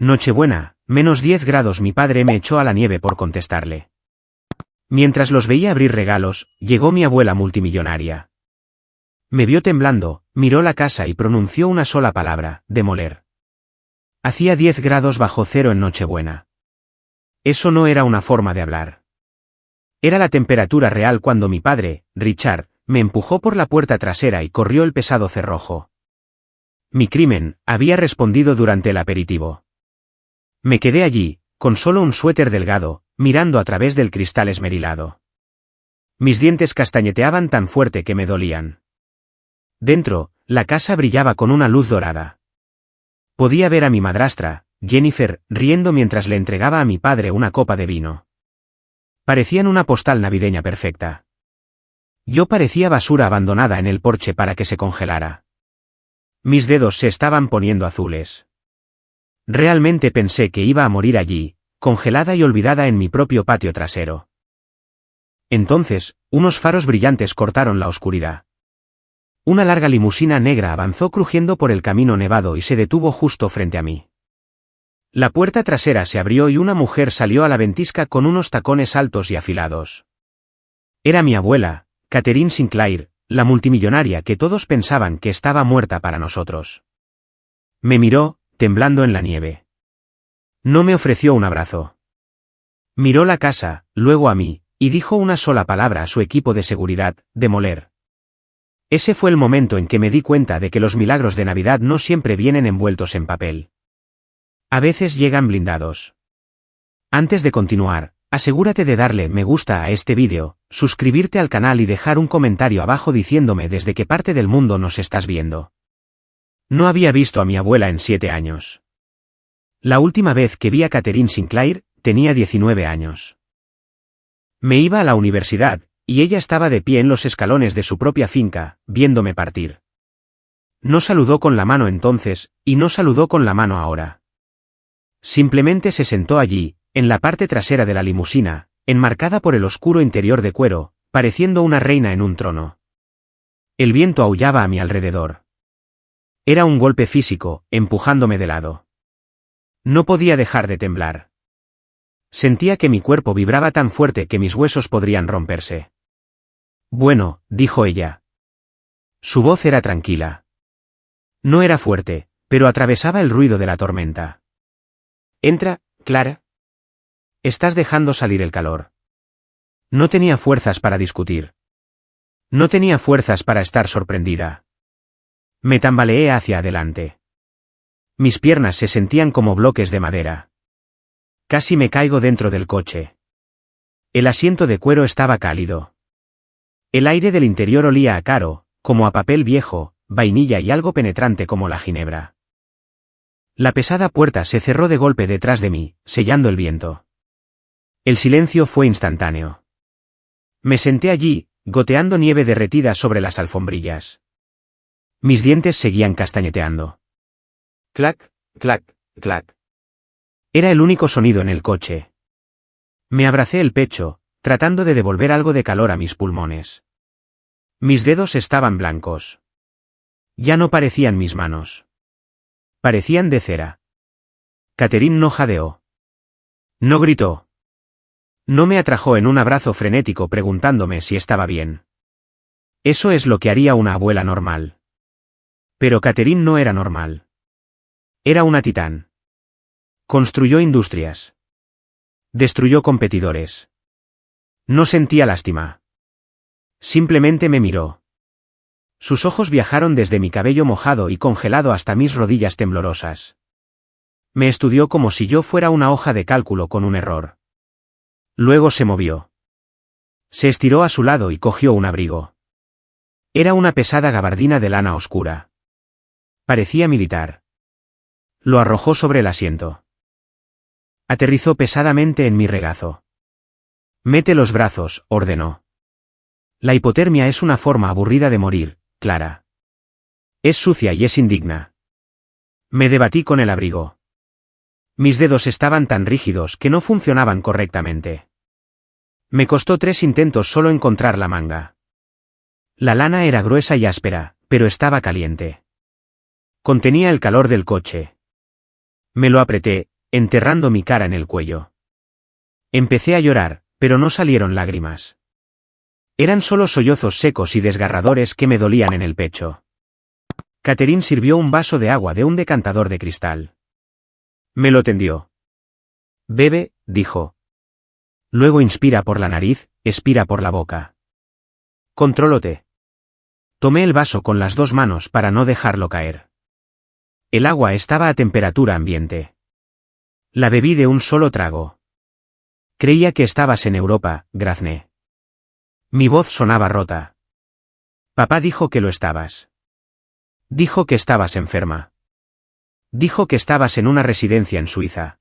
Nochebuena, -10 grados. Mi padre me echó a la nieve por contestarle. Mientras los veía abrir regalos, llegó mi abuela multimillonaria. Me vio temblando, miró la casa y pronunció una sola palabra: demoler. Hacía 10 grados bajo cero en Nochebuena. Eso no era una forma de hablar. Era la temperatura real cuando mi padre, Richard, me empujó por la puerta trasera y corrió el pesado cerrojo. Mi crimen había respondido durante el aperitivo. Me quedé allí, con solo un suéter delgado, mirando a través del cristal esmerilado. Mis dientes castañeteaban tan fuerte que me dolían. Dentro, la casa brillaba con una luz dorada. Podía ver a mi madrastra, Jennifer, riendo mientras le entregaba a mi padre una copa de vino. Parecían una postal navideña perfecta. Yo parecía basura abandonada en el porche para que se congelara. Mis dedos se estaban poniendo azules. Realmente pensé que iba a morir allí, congelada y olvidada en mi propio patio trasero. Entonces, unos faros brillantes cortaron la oscuridad. Una larga limusina negra avanzó crujiendo por el camino nevado y se detuvo justo frente a mí. La puerta trasera se abrió y una mujer salió a la ventisca con unos tacones altos y afilados. Era mi abuela, Catherine Sinclair, la multimillonaria que todos pensaban que estaba muerta para nosotros. Me miró, temblando en la nieve. No me ofreció un abrazo. Miró la casa, luego a mí, y dijo una sola palabra a su equipo de seguridad: demoler. Ese fue el momento en que me di cuenta de que los milagros de Navidad no siempre vienen envueltos en papel. A veces llegan blindados. Antes de continuar, asegúrate de darle me gusta a este vídeo, suscribirte al canal y dejar un comentario abajo diciéndome desde qué parte del mundo nos estás viendo. No había visto a mi abuela en 7 años. La última vez que vi a Catherine Sinclair, tenía 19 años. Me iba a la universidad, y ella estaba de pie en los escalones de su propia finca, viéndome partir. No saludó con la mano entonces, y no saludó con la mano ahora. Simplemente se sentó allí, en la parte trasera de la limusina, enmarcada por el oscuro interior de cuero, pareciendo una reina en un trono. El viento aullaba a mi alrededor. Era un golpe físico, empujándome de lado. No podía dejar de temblar. Sentía que mi cuerpo vibraba tan fuerte que mis huesos podrían romperse. Bueno, dijo ella. Su voz era tranquila. No era fuerte, pero atravesaba el ruido de la tormenta. Entra, Clara. Estás dejando salir el calor. No tenía fuerzas para discutir. No tenía fuerzas para estar sorprendida. Me tambaleé hacia adelante. Mis piernas se sentían como bloques de madera. Casi me caigo dentro del coche. El asiento de cuero estaba cálido. El aire del interior olía a caro, como a papel viejo, vainilla y algo penetrante como la ginebra. La pesada puerta se cerró de golpe detrás de mí, sellando el viento. El silencio fue instantáneo. Me senté allí, goteando nieve derretida sobre las alfombrillas. Mis dientes seguían castañeteando. Clac, clac, clac. Era el único sonido en el coche. Me abracé el pecho, tratando de devolver algo de calor a mis pulmones. Mis dedos estaban blancos. Ya no parecían mis manos. Parecían de cera. Catherine no jadeó. No gritó. No me atrajo en un abrazo frenético preguntándome si estaba bien. Eso es lo que haría una abuela normal. Pero Catherine no era normal. Era una titán. Construyó industrias. Destruyó competidores. No sentía lástima. Simplemente me miró. Sus ojos viajaron desde mi cabello mojado y congelado hasta mis rodillas temblorosas. Me estudió como si yo fuera una hoja de cálculo con un error. Luego se movió. Se estiró a su lado y cogió un abrigo. Era una pesada gabardina de lana oscura. Parecía militar. Lo arrojó sobre el asiento. Aterrizó pesadamente en mi regazo. Mete los brazos, ordenó. La hipotermia es una forma aburrida de morir, Clara. Es sucia y es indigna. Me debatí con el abrigo. Mis dedos estaban tan rígidos que no funcionaban correctamente. Me costó 3 intentos solo encontrar la manga. La lana era gruesa y áspera, pero estaba caliente. Contenía el calor del coche. Me lo apreté, enterrando mi cara en el cuello. Empecé a llorar, pero no salieron lágrimas. Eran solo sollozos secos y desgarradores que me dolían en el pecho. Catherine sirvió un vaso de agua de un decantador de cristal. Me lo tendió. Bebe, dijo. Luego inspira por la nariz, expira por la boca. Contrólate. Tomé el vaso con las dos manos para no dejarlo caer. El agua estaba a temperatura ambiente. La bebí de un solo trago. Creía que estabas en Europa, grazné. Mi voz sonaba rota. Papá dijo que lo estabas. Dijo que estabas enferma. Dijo que estabas en una residencia en Suiza.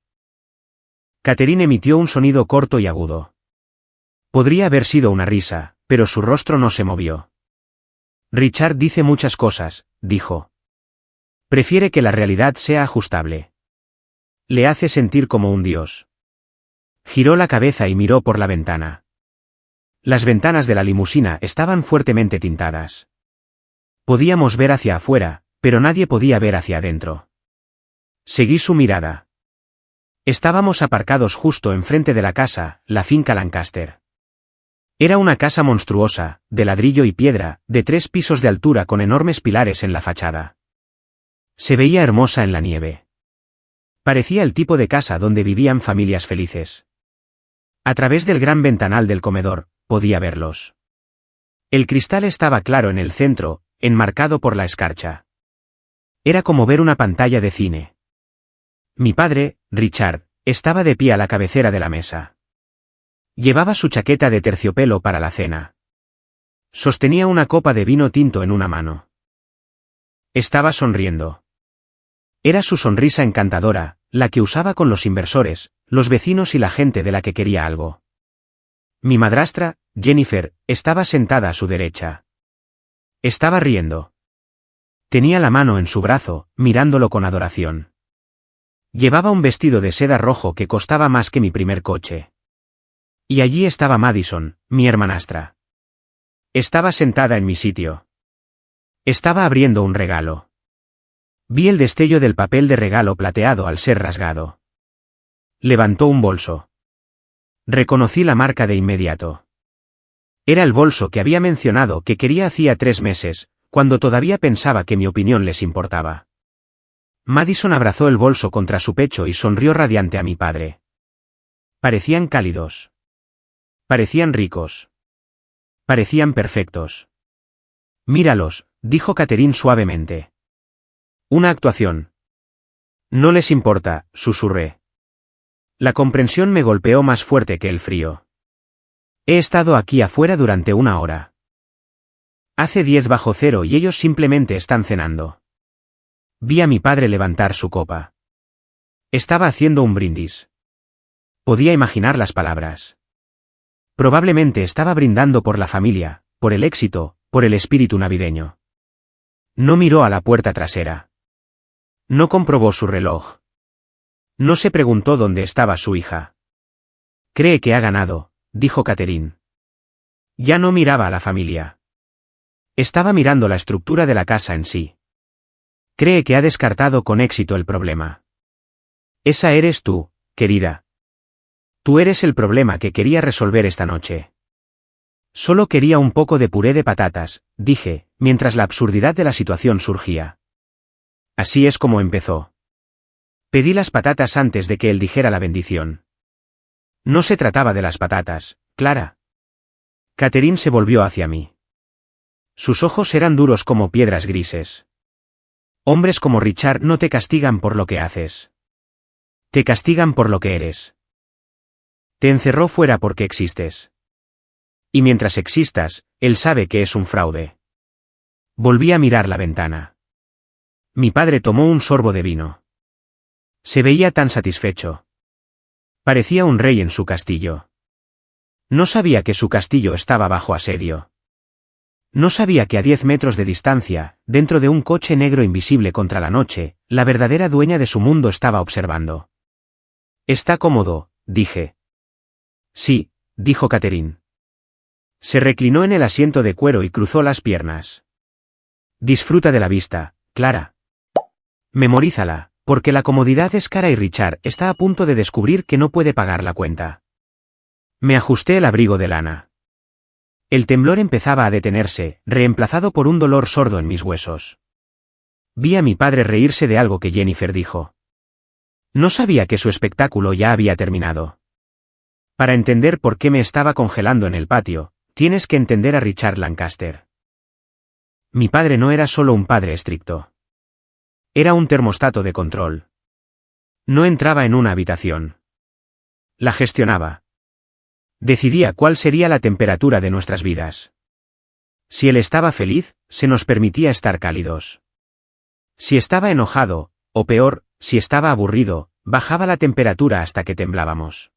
Catherine emitió un sonido corto y agudo. Podría haber sido una risa, pero su rostro no se movió. Richard dice muchas cosas, dijo. Prefiere que la realidad sea ajustable. Le hace sentir como un dios. Giró la cabeza y miró por la ventana. Las ventanas de la limusina estaban fuertemente tintadas. Podíamos ver hacia afuera, pero nadie podía ver hacia adentro. Seguí su mirada. Estábamos aparcados justo enfrente de la casa, la finca Lancaster. Era una casa monstruosa, de ladrillo y piedra, de 3 pisos de altura con enormes pilares en la fachada. Se veía hermosa en la nieve. Parecía el tipo de casa donde vivían familias felices. A través del gran ventanal del comedor, podía verlos. El cristal estaba claro en el centro, enmarcado por la escarcha. Era como ver una pantalla de cine. Mi padre, Richard, estaba de pie a la cabecera de la mesa. Llevaba su chaqueta de terciopelo para la cena. Sostenía una copa de vino tinto en una mano. Estaba sonriendo. Era su sonrisa encantadora, la que usaba con los inversores, los vecinos y la gente de la que quería algo. Mi madrastra, Jennifer, estaba sentada a su derecha. Estaba riendo. Tenía la mano en su brazo, mirándolo con adoración. Llevaba un vestido de seda rojo que costaba más que mi primer coche. Y allí estaba Madison, mi hermanastra. Estaba sentada en mi sitio. Estaba abriendo un regalo. Vi el destello del papel de regalo plateado al ser rasgado. Levantó un bolso. Reconocí la marca de inmediato. Era el bolso que había mencionado que quería hacía 3 meses, cuando todavía pensaba que mi opinión les importaba. Madison abrazó el bolso contra su pecho y sonrió radiante a mi padre. Parecían cálidos. Parecían ricos. Parecían perfectos. Míralos, dijo Catherine suavemente. Una actuación. No les importa, susurré. La comprensión me golpeó más fuerte que el frío. He estado aquí afuera durante 1 hora. Hace 10 bajo cero y ellos simplemente están cenando. Vi a mi padre levantar su copa. Estaba haciendo un brindis. Podía imaginar las palabras. Probablemente estaba brindando por la familia, por el éxito, por el espíritu navideño. No miró a la puerta trasera. No comprobó su reloj. No se preguntó dónde estaba su hija. Cree que ha ganado, dijo Catherine. Ya no miraba a la familia. Estaba mirando la estructura de la casa en sí. Cree que ha descartado con éxito el problema. Esa eres tú, querida. Tú eres el problema que quería resolver esta noche. Solo quería un poco de puré de patatas, dije, mientras la absurdidad de la situación surgía. Así es como empezó. Pedí las patatas antes de que él dijera la bendición. No se trataba de las patatas, Clara. Catherine se volvió hacia mí. Sus ojos eran duros como piedras grises. Hombres como Richard no te castigan por lo que haces. Te castigan por lo que eres. Te encerró fuera porque existes. Y mientras existas, él sabe que es un fraude. Volví a mirar la ventana. Mi padre tomó un sorbo de vino. Se veía tan satisfecho. Parecía un rey en su castillo. No sabía que su castillo estaba bajo asedio. No sabía que a 10 metros de distancia, dentro de un coche negro invisible contra la noche, la verdadera dueña de su mundo estaba observando. Está cómodo, dije. Sí, dijo Catherine. Se reclinó en el asiento de cuero y cruzó las piernas. Disfruta de la vista, Clara. Memorízala, Porque la comodidad es cara y Richard está a punto de descubrir que no puede pagar la cuenta. Me ajusté el abrigo de lana. El temblor empezaba a detenerse, reemplazado por un dolor sordo en mis huesos. Vi a mi padre reírse de algo que Jennifer dijo. No sabía que su espectáculo ya había terminado. Para entender por qué me estaba congelando en el patio, tienes que entender a Richard Lancaster. Mi padre no era solo un padre estricto. Era un termostato de control. No entraba en una habitación. La gestionaba. Decidía cuál sería la temperatura de nuestras vidas. Si él estaba feliz, se nos permitía estar cálidos. Si estaba enojado, o peor, si estaba aburrido, bajaba la temperatura hasta que temblábamos.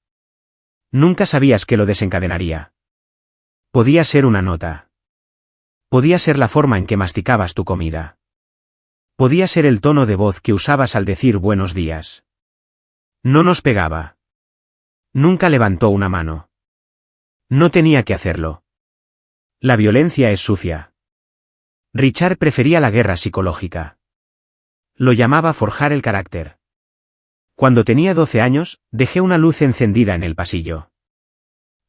Nunca sabías qué lo desencadenaría. Podía ser una nota. Podía ser la forma en que masticabas tu comida. Podía ser el tono de voz que usabas al decir buenos días. No nos pegaba. Nunca levantó una mano. No tenía que hacerlo. La violencia es sucia. Richard prefería la guerra psicológica. Lo llamaba forjar el carácter. Cuando tenía 12 años, dejé una luz encendida en el pasillo.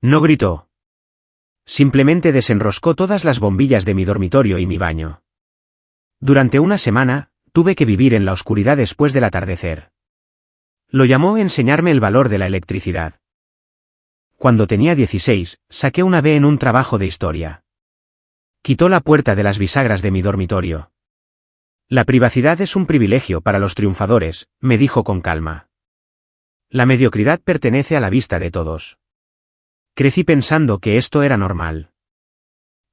No gritó. Simplemente desenroscó todas las bombillas de mi dormitorio y mi baño. Durante una semana, tuve que vivir en la oscuridad después del atardecer. Lo llamó enseñarme el valor de la electricidad. Cuando tenía 16, saqué una B en un trabajo de historia. Quitó la puerta de las bisagras de mi dormitorio. La privacidad es un privilegio para los triunfadores, me dijo con calma. La mediocridad pertenece a la vista de todos. Crecí pensando que esto era normal.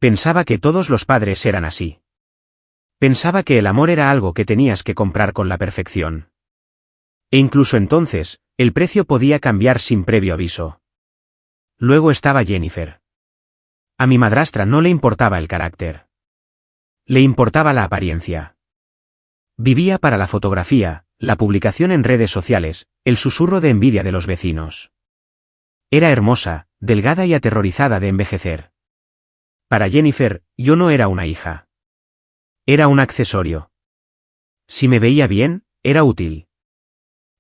Pensaba que todos los padres eran así. Pensaba que el amor era algo que tenías que comprar con la perfección. E incluso entonces, el precio podía cambiar sin previo aviso. Luego estaba Jennifer. A mi madrastra no le importaba el carácter. Le importaba la apariencia. Vivía para la fotografía, la publicación en redes sociales, el susurro de envidia de los vecinos. Era hermosa, delgada y aterrorizada de envejecer. Para Jennifer, yo no era una hija. Era un accesorio. Si me veía bien, era útil.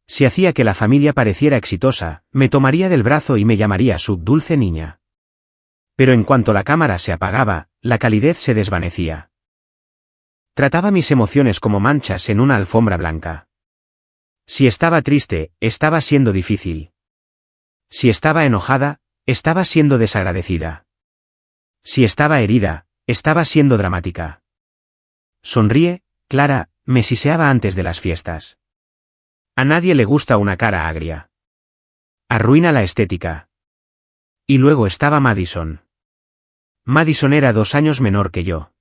Si hacía que la familia pareciera exitosa, me tomaría del brazo y me llamaría su dulce niña. Pero en cuanto la cámara se apagaba, la calidez se desvanecía. Trataba mis emociones como manchas en una alfombra blanca. Si estaba triste, estaba siendo difícil. Si estaba enojada, estaba siendo desagradecida. Si estaba herida, estaba siendo dramática. Sonríe, Clara, me siseaba antes de las fiestas. A nadie le gusta una cara agria. Arruina la estética. Y luego estaba Madison. Madison era 2 años menor que yo.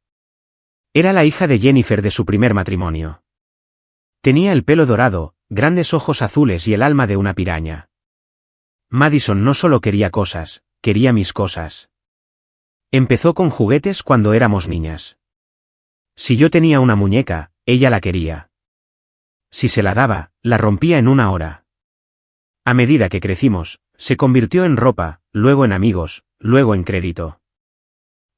Era la hija de Jennifer de su primer matrimonio. Tenía el pelo dorado, grandes ojos azules y el alma de una piraña. Madison no solo quería cosas, quería mis cosas. Empezó con juguetes cuando éramos niñas. Si yo tenía una muñeca, ella la quería. Si se la daba, la rompía en una hora. A medida que crecimos, se convirtió en ropa, luego en amigos, luego en crédito.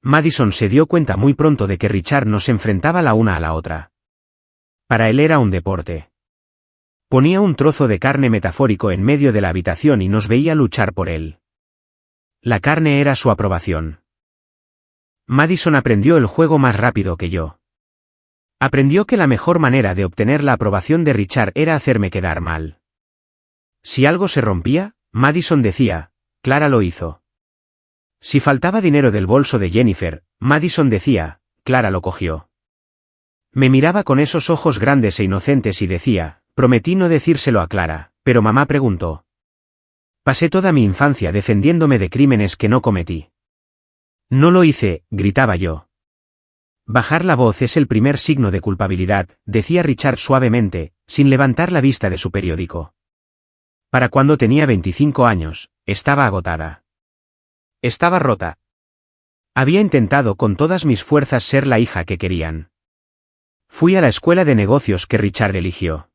Madison se dio cuenta muy pronto de que Richard nos enfrentaba la una a la otra. Para él era un deporte. Ponía un trozo de carne metafórico en medio de la habitación y nos veía luchar por él. La carne era su aprobación. Madison aprendió el juego más rápido que yo. Aprendió que la mejor manera de obtener la aprobación de Richard era hacerme quedar mal. Si algo se rompía, Madison decía, Clara lo hizo. Si faltaba dinero del bolso de Jennifer, Madison decía, Clara lo cogió. Me miraba con esos ojos grandes e inocentes y decía, prometí no decírselo a Clara, pero mamá preguntó. Pasé toda mi infancia defendiéndome de crímenes que no cometí. No lo hice, gritaba yo. Bajar la voz es el primer signo de culpabilidad, decía Richard suavemente, sin levantar la vista de su periódico. Para cuando tenía 25 años, estaba agotada. Estaba rota. Había intentado con todas mis fuerzas ser la hija que querían. Fui a la escuela de negocios que Richard eligió.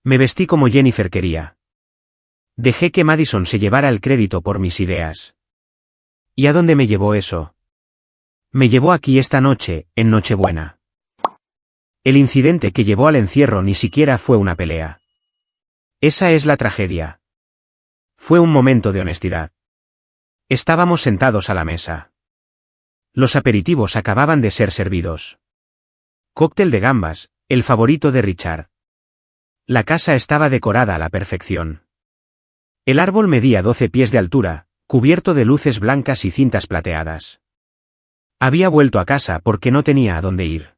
Me vestí como Jennifer quería. Dejé que Madison se llevara el crédito por mis ideas. ¿Y a dónde me llevó eso? Me llevó aquí esta noche, en Nochebuena. El incidente que llevó al encierro ni siquiera fue una pelea. Esa es la tragedia. Fue un momento de honestidad. Estábamos sentados a la mesa. Los aperitivos acababan de ser servidos. Cóctel de gambas, el favorito de Richard. La casa estaba decorada a la perfección. El árbol medía 12 pies de altura, cubierto de luces blancas y cintas plateadas. Había vuelto a casa porque no tenía a dónde ir.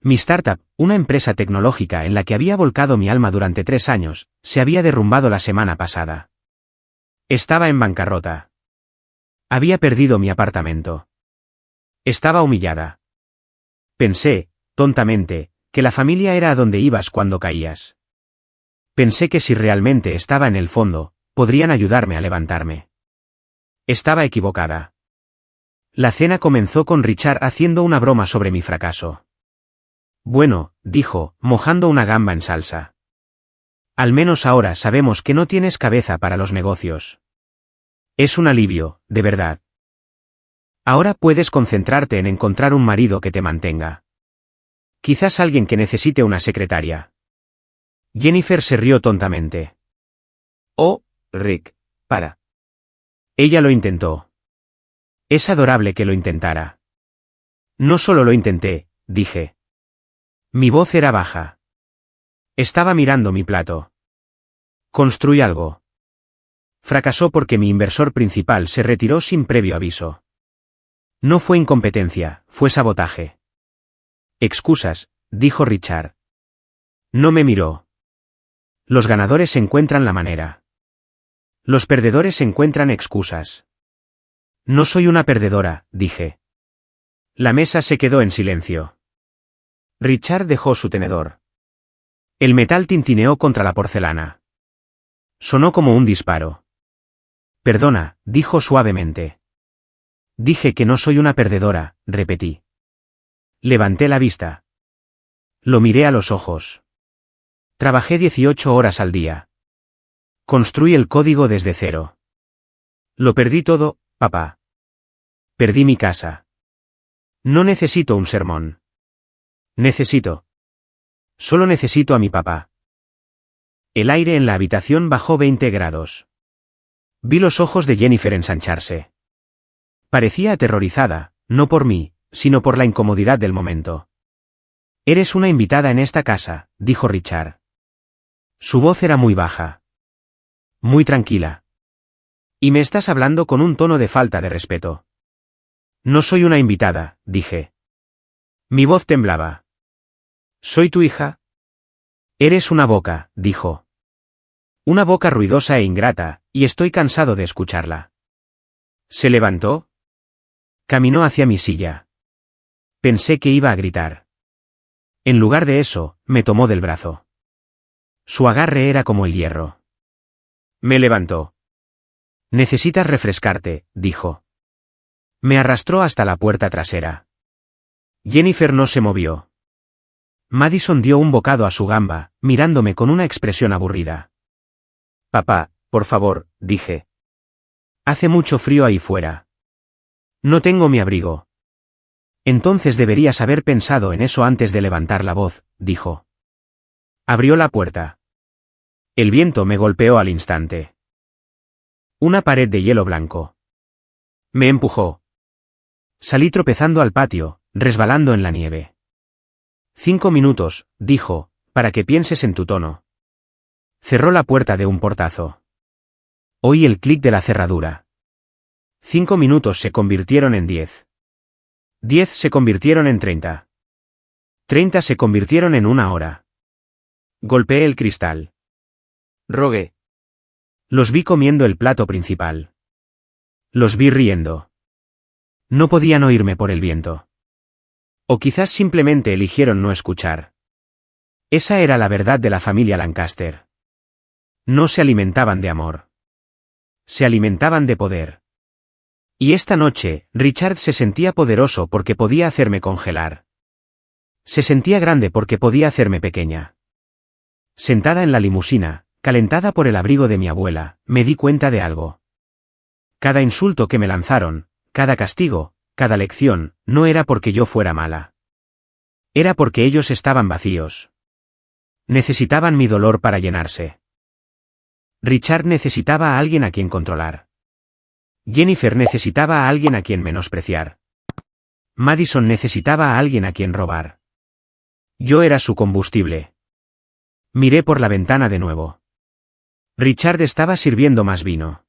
Mi startup, una empresa tecnológica en la que había volcado mi alma durante 3 años, se había derrumbado la semana pasada. Estaba en bancarrota. Había perdido mi apartamento. Estaba humillada. Pensé, tontamente, que la familia era a donde ibas cuando caías. Pensé que si realmente estaba en el fondo, podrían ayudarme a levantarme. Estaba equivocada. La cena comenzó con Richard haciendo una broma sobre mi fracaso. Bueno, dijo, mojando una gamba en salsa. Al menos ahora sabemos que no tienes cabeza para los negocios. Es un alivio, de verdad. Ahora puedes concentrarte en encontrar un marido que te mantenga. Quizás alguien que necesite una secretaria. Jennifer se rió tontamente. Oh, Rick, para. Ella lo intentó. Es adorable que lo intentara. No solo lo intenté, dije. Mi voz era baja. Estaba mirando mi plato. Construí algo. Fracasó porque mi inversor principal se retiró sin previo aviso. No fue incompetencia, fue sabotaje. Excusas, dijo Richard. No me miró. Los ganadores encuentran la manera. Los perdedores encuentran excusas. No soy una perdedora, dije. La mesa se quedó en silencio. Richard dejó su tenedor. El metal tintineó contra la porcelana. Sonó como un disparo. Perdona, dijo suavemente. Dije que no soy una perdedora, repetí. Levanté la vista. Lo miré a los ojos. Trabajé 18 horas al día. Construí el código desde cero. Lo perdí todo, papá. Perdí mi casa. No necesito un sermón. Solo necesito a mi papá. El aire en la habitación bajó 20 grados. Vi los ojos de Jennifer ensancharse. Parecía aterrorizada, no por mí, sino por la incomodidad del momento. Eres una invitada en esta casa, dijo Richard. Su voz era muy baja. Muy tranquila. Y me estás hablando con un tono de falta de respeto. No soy una invitada, dije. Mi voz temblaba. ¿Soy tu hija? Eres una boca, dijo. Una boca ruidosa e ingrata, y estoy cansado de escucharla. ¿Se levantó? Caminó hacia mi silla. Pensé que iba a gritar. En lugar de eso, me tomó del brazo. Su agarre era como el hierro. Me levantó. Necesitas refrescarte, dijo. Me arrastró hasta la puerta trasera. Jennifer no se movió. Madison dio un bocado a su gamba, mirándome con una expresión aburrida. Papá, por favor, dije. Hace mucho frío ahí fuera. No tengo mi abrigo. Entonces deberías haber pensado en eso antes de levantar la voz, dijo. Abrió la puerta. El viento me golpeó al instante. Una pared de hielo blanco. Me empujó. Salí tropezando al patio, resbalando en la nieve. 5 minutos, dijo, para que pienses en tu tono. Cerró la puerta de un portazo. Oí el clic de la cerradura. 5 minutos se convirtieron en 10. 10 se convirtieron en 30. 30 se convirtieron en 1 hora. Golpeé el cristal. Rogué. Los vi comiendo el plato principal. Los vi riendo. No podían oírme por el viento. O quizás simplemente eligieron no escuchar. Esa era la verdad de la familia Lancaster. No se alimentaban de amor. Se alimentaban de poder. Y esta noche, Richard se sentía poderoso porque podía hacerme congelar. Se sentía grande porque podía hacerme pequeña. Sentada en la limusina, calentada por el abrigo de mi abuela, me di cuenta de algo. Cada insulto que me lanzaron, cada castigo, cada lección, no era porque yo fuera mala. Era porque ellos estaban vacíos. Necesitaban mi dolor para llenarse. Richard necesitaba a alguien a quien controlar. Jennifer necesitaba a alguien a quien menospreciar. Madison necesitaba a alguien a quien robar. Yo era su combustible. Miré por la ventana de nuevo. Richard estaba sirviendo más vino.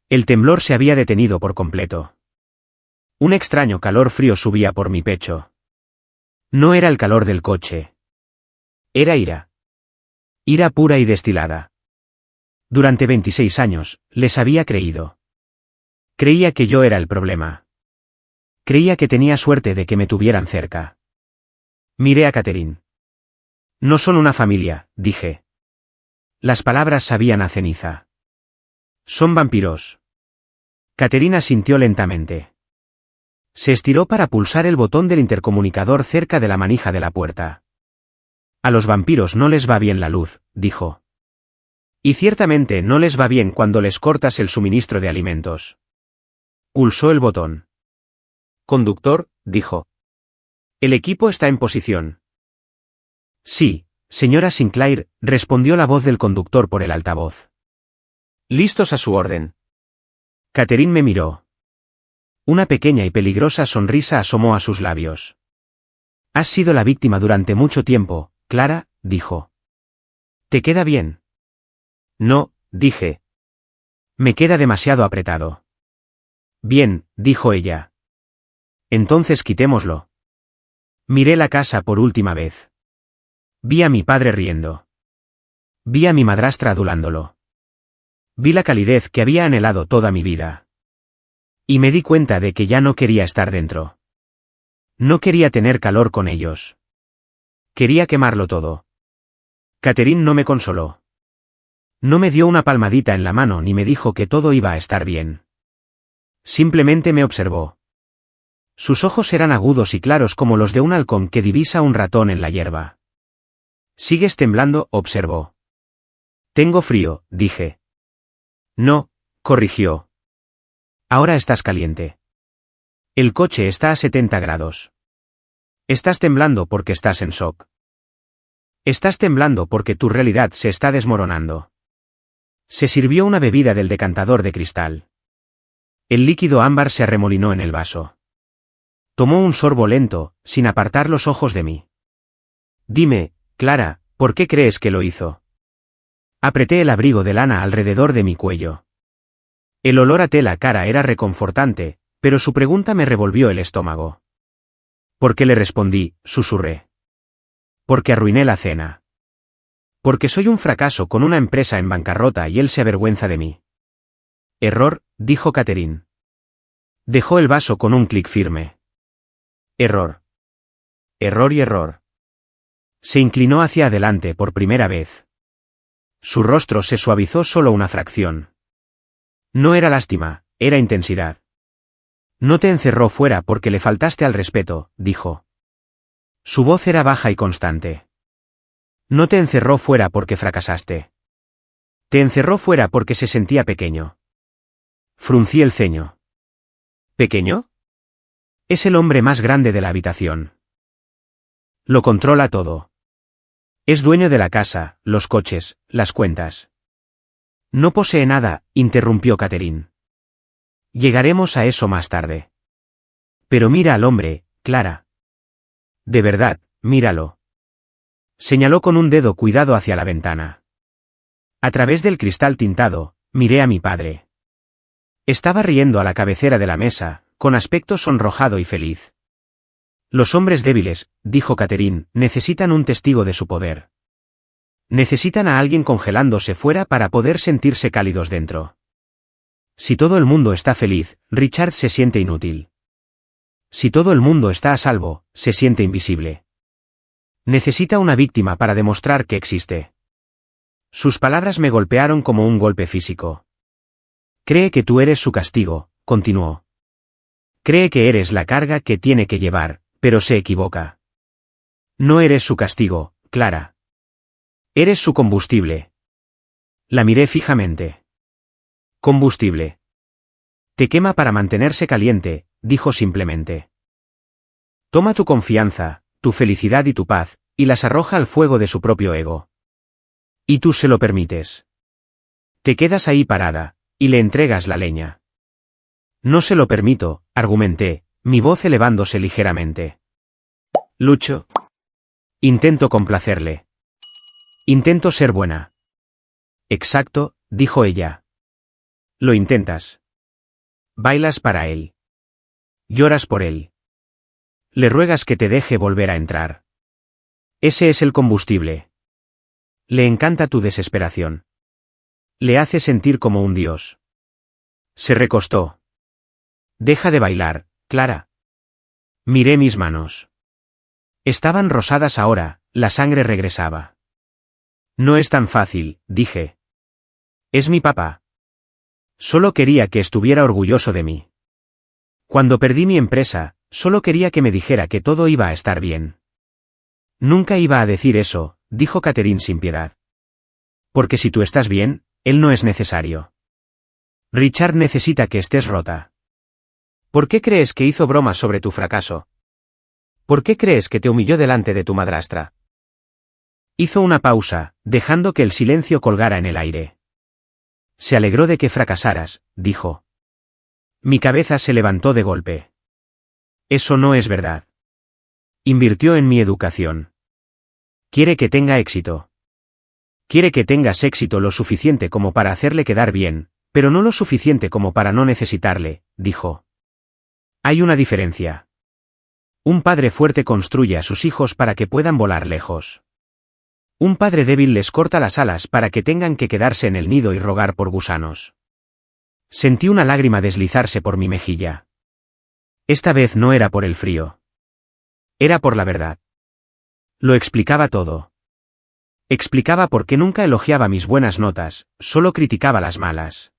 El temblor se había detenido por completo. Un extraño calor frío subía por mi pecho. No era el calor del coche. Era ira. Ira pura y destilada. Durante 26 años, les había creído. Creía que yo era el problema. Creía que tenía suerte de que me tuvieran cerca. Miré a Catherine. No son una familia, dije. Las palabras sabían a ceniza. Son vampiros. Catherine asintió lentamente. Se estiró para pulsar el botón del intercomunicador cerca de la manija de la puerta. A los vampiros no les va bien la luz, dijo. Y ciertamente no les va bien cuando les cortas el suministro de alimentos. Pulsó el botón. Conductor, dijo. El equipo está en posición. Sí, señora Sinclair, respondió la voz del conductor por el altavoz. Listos a su orden. Catherine me miró. Una pequeña y peligrosa sonrisa asomó a sus labios. Has sido la víctima durante mucho tiempo, Clara, dijo. ¿Te queda bien? No, dije. Me queda demasiado apretado. Bien, dijo ella. Entonces quitémoslo. Miré la casa por última vez. Vi a mi padre riendo. Vi a mi madrastra adulándolo. Vi la calidez que había anhelado toda mi vida. Y me di cuenta de que ya no quería estar dentro. No quería tener calor con ellos. Quería quemarlo todo. Catherine no me consoló. No me dio una palmadita en la mano ni me dijo que todo iba a estar bien. Simplemente me observó. Sus ojos eran agudos y claros como los de un halcón que divisa un ratón en la hierba. ¿Sigues temblando?, observó. Tengo frío, dije. No, corrigió. Ahora estás caliente. El coche está a 70 grados. Estás temblando porque estás en shock. Estás temblando porque tu realidad se está desmoronando. Se sirvió una bebida del decantador de cristal. El líquido ámbar se arremolinó en el vaso. Tomó un sorbo lento, sin apartar los ojos de mí. Dime, Clara, ¿por qué crees que lo hizo? Apreté el abrigo de lana alrededor de mi cuello. El olor a tela cara era reconfortante, pero su pregunta me revolvió el estómago. ¿Por qué le respondí?, susurré. Porque arruiné la cena. Porque soy un fracaso con una empresa en bancarrota y él se avergüenza de mí. Error, dijo Catherine. Dejó el vaso con un clic firme. Error. Error y error. Se inclinó hacia adelante por primera vez. Su rostro se suavizó solo una fracción. No era lástima, era intensidad. No te encerró fuera porque le faltaste al respeto, dijo. Su voz era baja y constante. No te encerró fuera porque fracasaste. Te encerró fuera porque se sentía pequeño. Fruncí el ceño. ¿Pequeño? Es el hombre más grande de la habitación. Lo controla todo. Es dueño de la casa, los coches, las cuentas. No posee nada, interrumpió Catherine. Llegaremos a eso más tarde. Pero mira al hombre, Clara. De verdad, míralo. Señaló con un dedo cuidado hacia la ventana. A través del cristal tintado, miré a mi padre. Estaba riendo a la cabecera de la mesa, con aspecto sonrojado y feliz. Los hombres débiles, dijo Catherine, necesitan un testigo de su poder. Necesitan a alguien congelándose fuera para poder sentirse cálidos dentro. Si todo el mundo está feliz, Richard se siente inútil. Si todo el mundo está a salvo, se siente invisible. Necesita una víctima para demostrar que existe. Sus palabras me golpearon como un golpe físico. Cree que tú eres su castigo, continuó. Cree que eres la carga que tiene que llevar, pero se equivoca. No eres su castigo, Clara. Eres su combustible. La miré fijamente. Combustible. Te quema para mantenerse caliente, dijo simplemente. Toma tu confianza, tu felicidad y tu paz, y las arroja al fuego de su propio ego. Y tú se lo permites. Te quedas ahí parada, y le entregas la leña. No se lo permito, argumenté, mi voz elevándose ligeramente. Lucho. Intento complacerle. Intento ser buena. Exacto, dijo ella. Lo intentas. Bailas para él. Lloras por él. Le ruegas que te deje volver a entrar. Ese es el combustible. Le encanta tu desesperación. Le hace sentir como un dios. Se recostó. Deja de bailar, Clara. Miré mis manos. Estaban rosadas ahora, la sangre regresaba. No es tan fácil, dije. Es mi papá. Solo quería que estuviera orgulloso de mí. Cuando perdí mi empresa, solo quería que me dijera que todo iba a estar bien. Nunca iba a decir eso, dijo Catherine sin piedad. Porque si tú estás bien, él no es necesario. Richard necesita que estés rota. ¿Por qué crees que hizo bromas sobre tu fracaso? ¿Por qué crees que te humilló delante de tu madrastra? Hizo una pausa, dejando que el silencio colgara en el aire. Se alegró de que fracasaras, dijo. Mi cabeza se levantó de golpe. Eso no es verdad. Invirtió en mi educación. Quiere que tenga éxito. Quiere que tengas éxito lo suficiente como para hacerle quedar bien, pero no lo suficiente como para no necesitarle, dijo. Hay una diferencia. Un padre fuerte construye a sus hijos para que puedan volar lejos. Un padre débil les corta las alas para que tengan que quedarse en el nido y rogar por gusanos. Sentí una lágrima deslizarse por mi mejilla. Esta vez no era por el frío. Era por la verdad. Lo explicaba todo. Explicaba por qué nunca elogiaba mis buenas notas, solo criticaba las malas.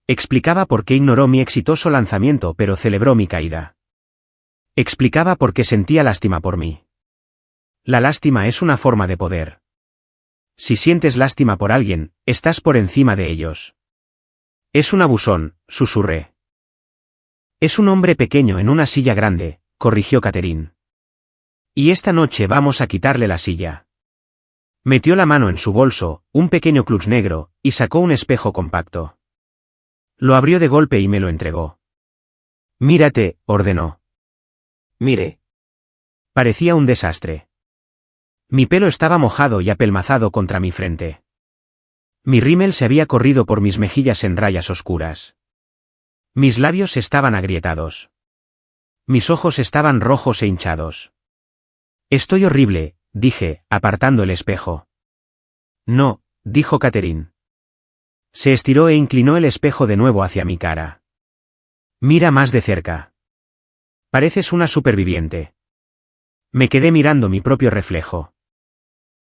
Explicaba por qué ignoró mi exitoso lanzamiento pero celebró mi caída. Explicaba por qué sentía lástima por mí. La lástima es una forma de poder. Si sientes lástima por alguien, estás por encima de ellos. Es un abusón, susurré. Es un hombre pequeño en una silla grande, corrigió Catherine. Y esta noche vamos a quitarle la silla. Metió la mano en su bolso, un pequeño clutch negro, y sacó un espejo compacto. Lo abrió de golpe y me lo entregó. Mírate, ordenó. Mire. Parecía un desastre. Mi pelo estaba mojado y apelmazado contra mi frente. Mi rímel se había corrido por mis mejillas en rayas oscuras. Mis labios estaban agrietados. Mis ojos estaban rojos e hinchados. Estoy horrible, dije, apartando el espejo. No, dijo Catherine. Se estiró e inclinó el espejo de nuevo hacia mi cara. Mira más de cerca. Pareces una superviviente. Me quedé mirando mi propio reflejo.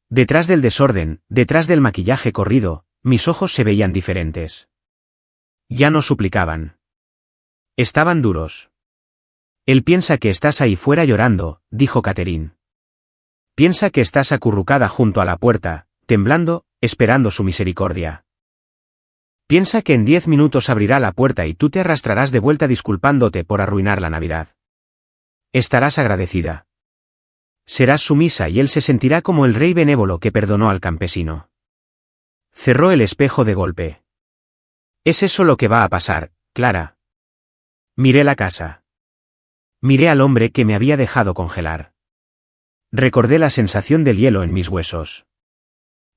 Detrás del desorden, detrás del maquillaje corrido, mis ojos se veían diferentes. Ya no suplicaban. Estaban duros. Él piensa que estás ahí fuera llorando, dijo Catherine. Piensa que estás acurrucada junto a la puerta, temblando, esperando su misericordia. Piensa que en 10 minutos abrirá la puerta y tú te arrastrarás de vuelta disculpándote por arruinar la Navidad. Estarás agradecida. Serás sumisa y él se sentirá como el rey benévolo que perdonó al campesino. Cerró el espejo de golpe. ¿Es eso lo que va a pasar, Clara? Miré la casa. Miré al hombre que me había dejado congelar. Recordé la sensación del hielo en mis huesos.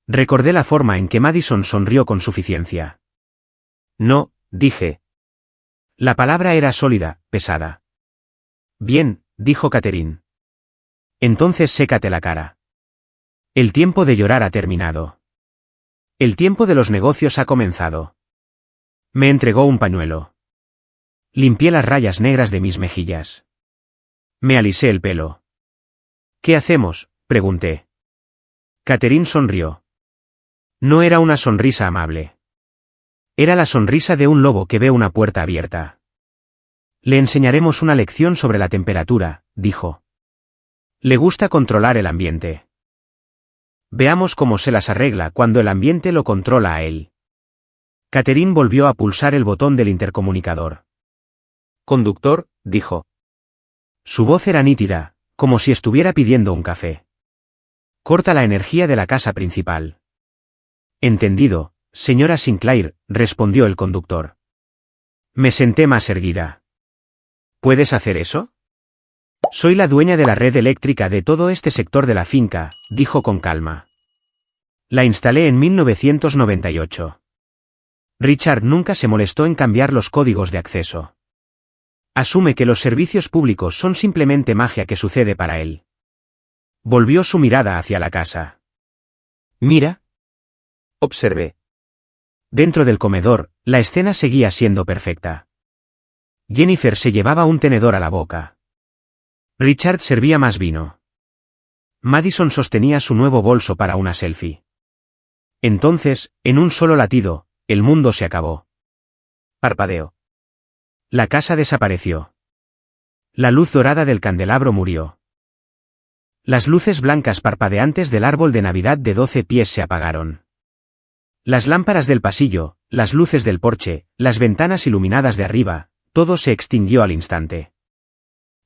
Recordé la forma en que Madison sonrió con suficiencia. No, dije. La palabra era sólida, pesada. Bien, dijo Catherine. Entonces sécate la cara. El tiempo de llorar ha terminado. El tiempo de los negocios ha comenzado. Me entregó un pañuelo. Limpié las rayas negras de mis mejillas. Me alisé el pelo. ¿Qué hacemos?, pregunté. Catherine sonrió. No era una sonrisa amable. Era la sonrisa de un lobo que ve una puerta abierta. Le enseñaremos una lección sobre la temperatura, dijo. Le gusta controlar el ambiente. Veamos cómo se las arregla cuando el ambiente lo controla a él. Catherine volvió a pulsar el botón del intercomunicador. Conductor, dijo. Su voz era nítida, como si estuviera pidiendo un café. Corta la energía de la casa principal. Entendido, señora Sinclair, respondió el conductor. Me senté más erguida. ¿Puedes hacer eso? Soy la dueña de la red eléctrica de todo este sector de la finca, dijo con calma. La instalé en 1998. Richard nunca se molestó en cambiar los códigos de acceso. Asume que los servicios públicos son simplemente magia que sucede para él. Volvió su mirada hacia la casa. Mira. Observé. Dentro del comedor, la escena seguía siendo perfecta. Jennifer se llevaba un tenedor a la boca. Richard servía más vino. Madison sostenía su nuevo bolso para una selfie. Entonces, en un solo latido, el mundo se acabó. Parpadeó. La casa desapareció. La luz dorada del candelabro murió. Las luces blancas parpadeantes del árbol de Navidad de 12 pies se apagaron. Las lámparas del pasillo, las luces del porche, las ventanas iluminadas de arriba, todo se extinguió al instante.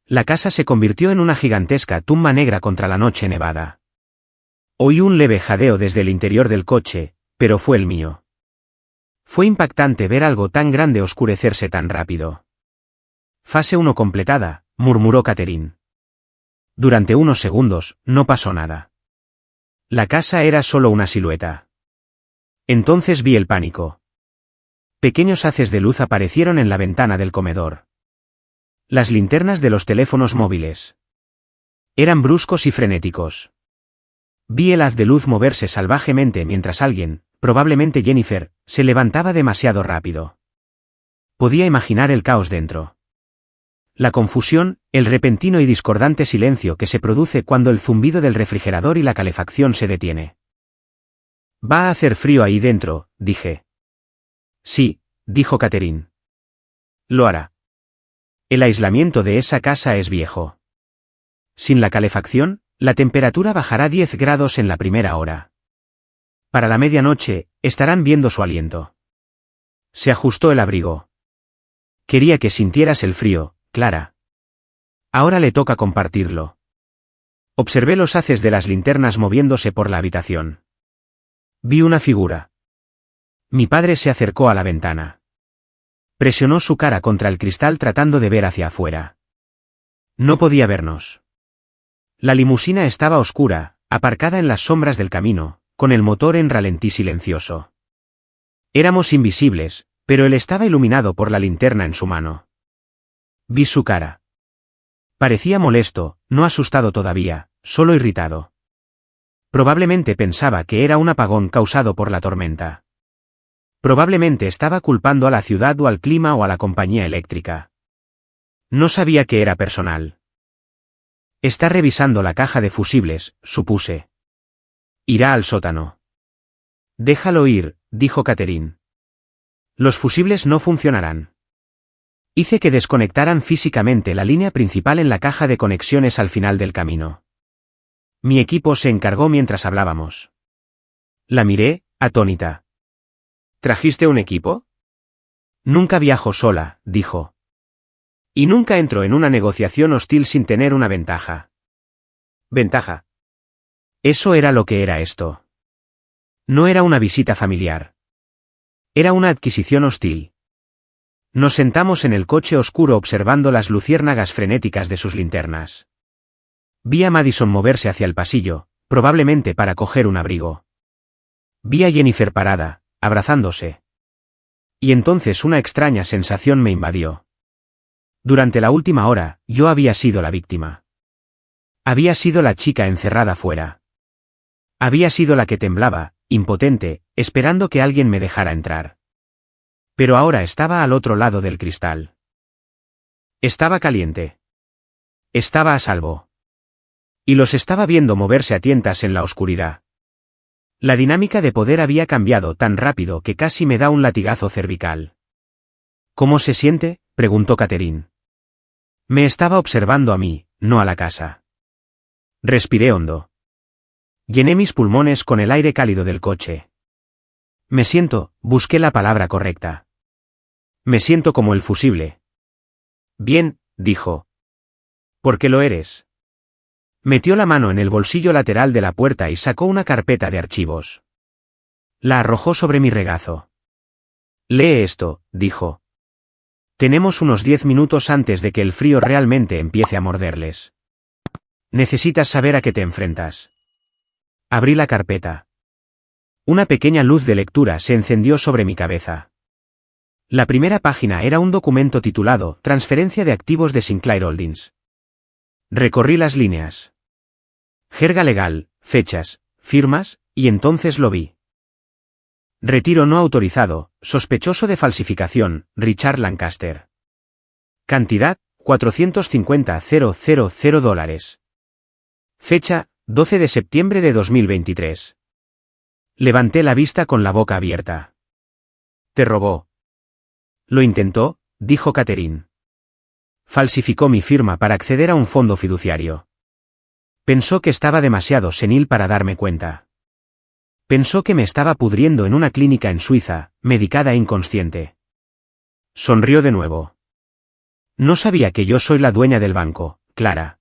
La casa se convirtió en una gigantesca tumba negra contra la noche nevada. Oí un leve jadeo desde el interior del coche, pero fue el mío. Fue impactante ver algo tan grande oscurecerse tan rápido. Fase 1 completada, murmuró Catherine. Durante unos segundos, no pasó nada. La casa era solo una silueta. Entonces vi el pánico. Pequeños haces de luz aparecieron en la ventana del comedor. Las linternas de los teléfonos móviles. Eran bruscos y frenéticos. Vi el haz de luz moverse salvajemente mientras alguien, probablemente Jennifer, se levantaba demasiado rápido. Podía imaginar el caos dentro. La confusión, el repentino y discordante silencio que se produce cuando el zumbido del refrigerador y la calefacción se detiene. Va a hacer frío ahí dentro, dije. Sí, dijo Catherine. Lo hará. El aislamiento de esa casa es viejo. Sin la calefacción, la temperatura bajará 10 grados en la primera hora. Para la medianoche, estarán viendo su aliento. Se ajustó el abrigo. Quería que sintieras el frío, Clara. Ahora le toca compartirlo. Observé los haces de las linternas moviéndose por la habitación. Vi una figura. Mi padre se acercó a la ventana. Presionó su cara contra el cristal tratando de ver hacia afuera. No podía vernos. La limusina estaba oscura, aparcada en las sombras del camino, con el motor en ralentí silencioso. Éramos invisibles, pero él estaba iluminado por la linterna en su mano. Vi su cara. Parecía molesto, no asustado todavía, solo irritado. Probablemente pensaba que era un apagón causado por la tormenta. Probablemente estaba culpando a la ciudad o al clima o a la compañía eléctrica. No sabía que era personal. Está revisando la caja de fusibles, supuse. Irá al sótano. Déjalo ir, dijo Catherine. Los fusibles no funcionarán. Hice que desconectaran físicamente la línea principal en la caja de conexiones al final del camino. Mi equipo se encargó mientras hablábamos. La miré, atónita. ¿Trajiste un equipo? Nunca viajo sola, dijo. Y nunca entro en una negociación hostil sin tener una ventaja. ¿Ventaja? Eso era lo que era esto. No era una visita familiar. Era una adquisición hostil. Nos sentamos en el coche oscuro observando las luciérnagas frenéticas de sus linternas. Vi a Madison moverse hacia el pasillo, probablemente para coger un abrigo. Vi a Jennifer parada, abrazándose. Y entonces una extraña sensación me invadió. Durante la última hora, yo había sido la víctima. Había sido la chica encerrada fuera. Había sido la que temblaba, impotente, esperando que alguien me dejara entrar. Pero ahora estaba al otro lado del cristal. Estaba caliente. Estaba a salvo. Y los estaba viendo moverse a tientas en la oscuridad. La dinámica de poder había cambiado tan rápido que casi me da un latigazo cervical. ¿Cómo se siente?, preguntó Catherine. Me estaba observando a mí, no a la casa. Respiré hondo. Llené mis pulmones con el aire cálido del coche. Me siento, busqué la palabra correcta. Me siento como el fusible. Bien, dijo. ¿Por qué lo eres? Metió la mano en el bolsillo lateral de la puerta y sacó una carpeta de archivos. La arrojó sobre mi regazo. Lee esto, dijo. Tenemos unos 10 minutos antes de que el frío realmente empiece a morderles. Necesitas saber a qué te enfrentas. Abrí la carpeta. Una pequeña luz de lectura se encendió sobre mi cabeza. La primera página era un documento titulado Transferencia de activos de Sinclair Holdings. Recorrí las líneas. Jerga legal, fechas, firmas, y entonces lo vi. Retiro no autorizado, sospechoso de falsificación, Richard Lancaster. Cantidad, $450,000. Fecha, 12 de septiembre de 2023. Levanté la vista con la boca abierta. ¿Te robó? Lo intentó, dijo Catherine. Falsificó mi firma para acceder a un fondo fiduciario. Pensó que estaba demasiado senil para darme cuenta. Pensó que me estaba pudriendo en una clínica en Suiza, medicada e inconsciente. Sonrió de nuevo. No sabía que yo soy la dueña del banco, Clara.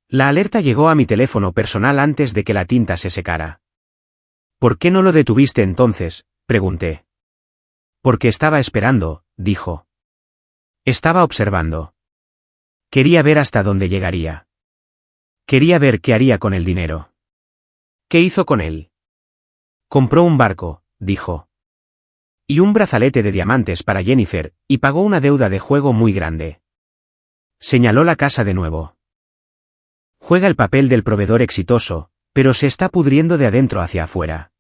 La alerta llegó a mi teléfono personal antes de que la tinta se secara. ¿Por qué no lo detuviste entonces?, pregunté. Porque estaba esperando, dijo. Estaba observando. Quería ver hasta dónde llegaría. Quería ver qué haría con el dinero. ¿Qué hizo con él? Compró un barco, dijo. Y un brazalete de diamantes para Jennifer, y pagó una deuda de juego muy grande. Señaló la casa de nuevo. Juega el papel del proveedor exitoso, pero se está pudriendo de adentro hacia afuera.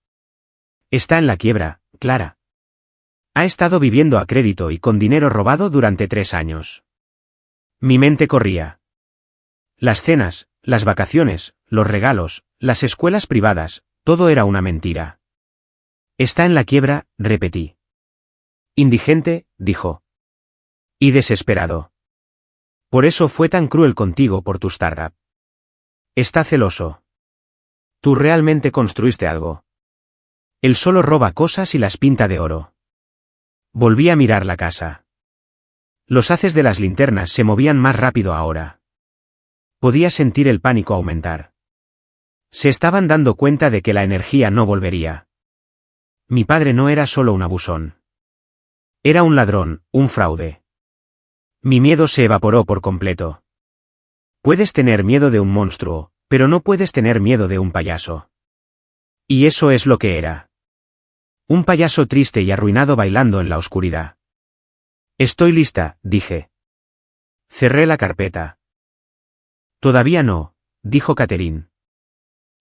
Está en la quiebra, Clara. Ha estado viviendo a crédito y con dinero robado durante 3 años. Mi mente corría. Las cenas, las vacaciones, los regalos, las escuelas privadas, todo era una mentira. Está en la quiebra, repetí. Indigente, dijo. Y desesperado. Por eso fue tan cruel contigo por tu startup. Está celoso. Tú realmente construiste algo. Él solo roba cosas y las pinta de oro. Volví a mirar la casa. Los haces de las linternas se movían más rápido ahora. Podía sentir el pánico aumentar. Se estaban dando cuenta de que la energía no volvería. Mi padre no era solo un abusón. Era un ladrón, un fraude. Mi miedo se evaporó por completo. Puedes tener miedo de un monstruo, pero no puedes tener miedo de un payaso. Y eso es lo que era. Un payaso triste y arruinado bailando en la oscuridad. Estoy lista, dije. Cerré la carpeta. Todavía no, dijo Catherine.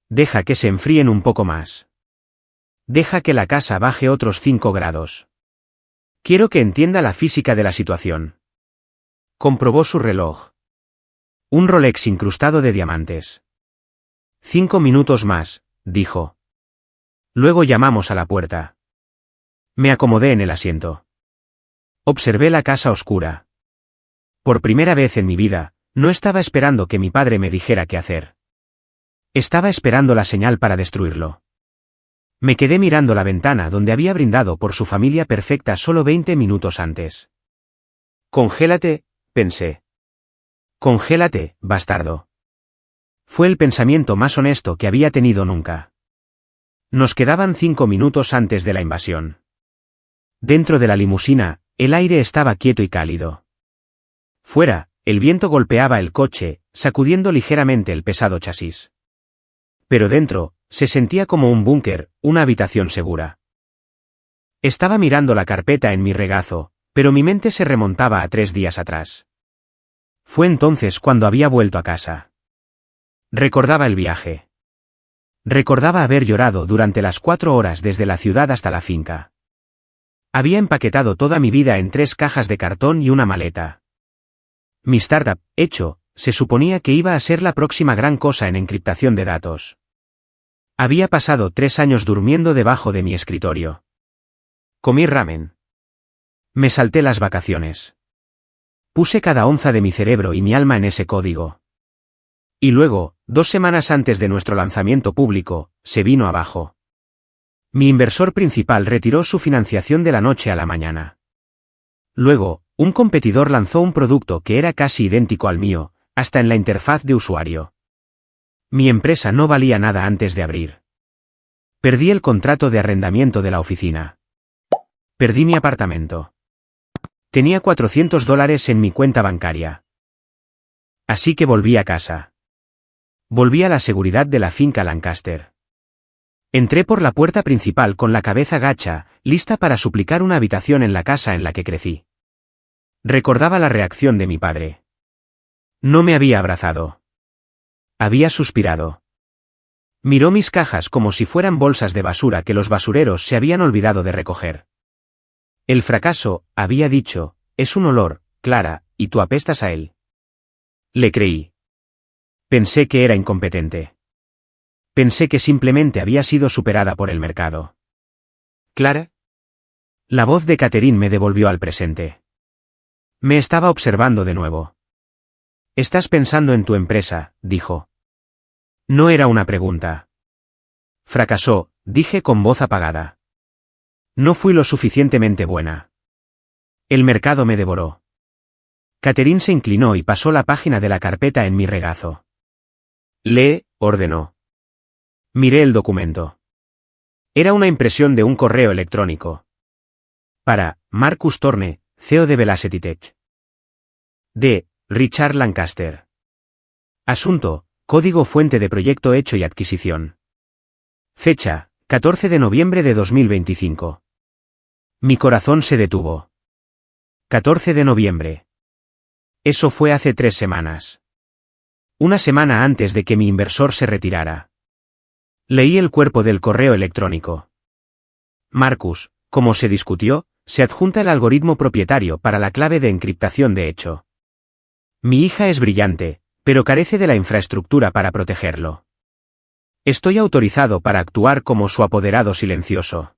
Deja que se enfríen un poco más. Deja que la casa baje otros 5 grados. Quiero que entienda la física de la situación. Comprobó su reloj. Un Rolex incrustado de diamantes. 5 minutos más, dijo. Luego llamamos a la puerta. Me acomodé en el asiento. Observé la casa oscura. Por primera vez en mi vida, no estaba esperando que mi padre me dijera qué hacer. Estaba esperando la señal para destruirlo. Me quedé mirando la ventana donde había brindado por su familia perfecta solo 20 minutos antes. Congélate, pensé. Congélate, bastardo. Fue el pensamiento más honesto que había tenido nunca. Nos quedaban 5 minutos antes de la invasión. Dentro de la limusina, el aire estaba quieto y cálido. Fuera, el viento golpeaba el coche, sacudiendo ligeramente el pesado chasis. Pero dentro, se sentía como un búnker, una habitación segura. Estaba mirando la carpeta en mi regazo, pero mi mente se remontaba a 3 días atrás. Fue entonces cuando había vuelto a casa. Recordaba el viaje. Recordaba haber llorado durante las 4 horas desde la ciudad hasta la finca. Había empaquetado toda mi vida en 3 cajas de cartón y una maleta. Mi startup, hecho, se suponía que iba a ser la próxima gran cosa en encriptación de datos. Había pasado 3 años durmiendo debajo de mi escritorio. Comí ramen. Me salté las vacaciones. Puse cada onza de mi cerebro y mi alma en ese código. Y luego, 2 semanas antes de nuestro lanzamiento público, se vino abajo. Mi inversor principal retiró su financiación de la noche a la mañana. Luego, un competidor lanzó un producto que era casi idéntico al mío, hasta en la interfaz de usuario. Mi empresa no valía nada antes de abrir. Perdí el contrato de arrendamiento de la oficina. Perdí mi apartamento. Tenía $400 en mi cuenta bancaria. Así que volví a casa. Volví a la seguridad de la finca Lancaster. Entré por la puerta principal con la cabeza gacha, lista para suplicar una habitación en la casa en la que crecí. Recordaba la reacción de mi padre. No me había abrazado. Había suspirado. Miró mis cajas como si fueran bolsas de basura que los basureros se habían olvidado de recoger. El fracaso, había dicho, es un olor, Clara, y tú apestas a él. Le creí. Pensé que era incompetente. Pensé que simplemente había sido superada por el mercado. ¿Clara? La voz de Catherine me devolvió al presente. Me estaba observando de nuevo. Estás pensando en tu empresa, dijo. No era una pregunta. Fracasó, dije con voz apagada. No fui lo suficientemente buena. El mercado me devoró. Catherine se inclinó y pasó la página de la carpeta en mi regazo. Lee, ordenó. Miré el documento. Era una impresión de un correo electrónico. Para Marcus Thorne, CEO de Velocity Tech. De Richard Lancaster. Asunto: código fuente de proyecto hecho y adquisición. Fecha: 14 de noviembre de 2025. Mi corazón se detuvo. 14 de noviembre. Eso fue hace 3 semanas. Una semana antes de que mi inversor se retirara. Leí el cuerpo del correo electrónico. Marcus, como se discutió, se adjunta el algoritmo propietario para la clave de encriptación de hecho. Mi hija es brillante, pero carece de la infraestructura para protegerlo. Estoy autorizado para actuar como su apoderado silencioso.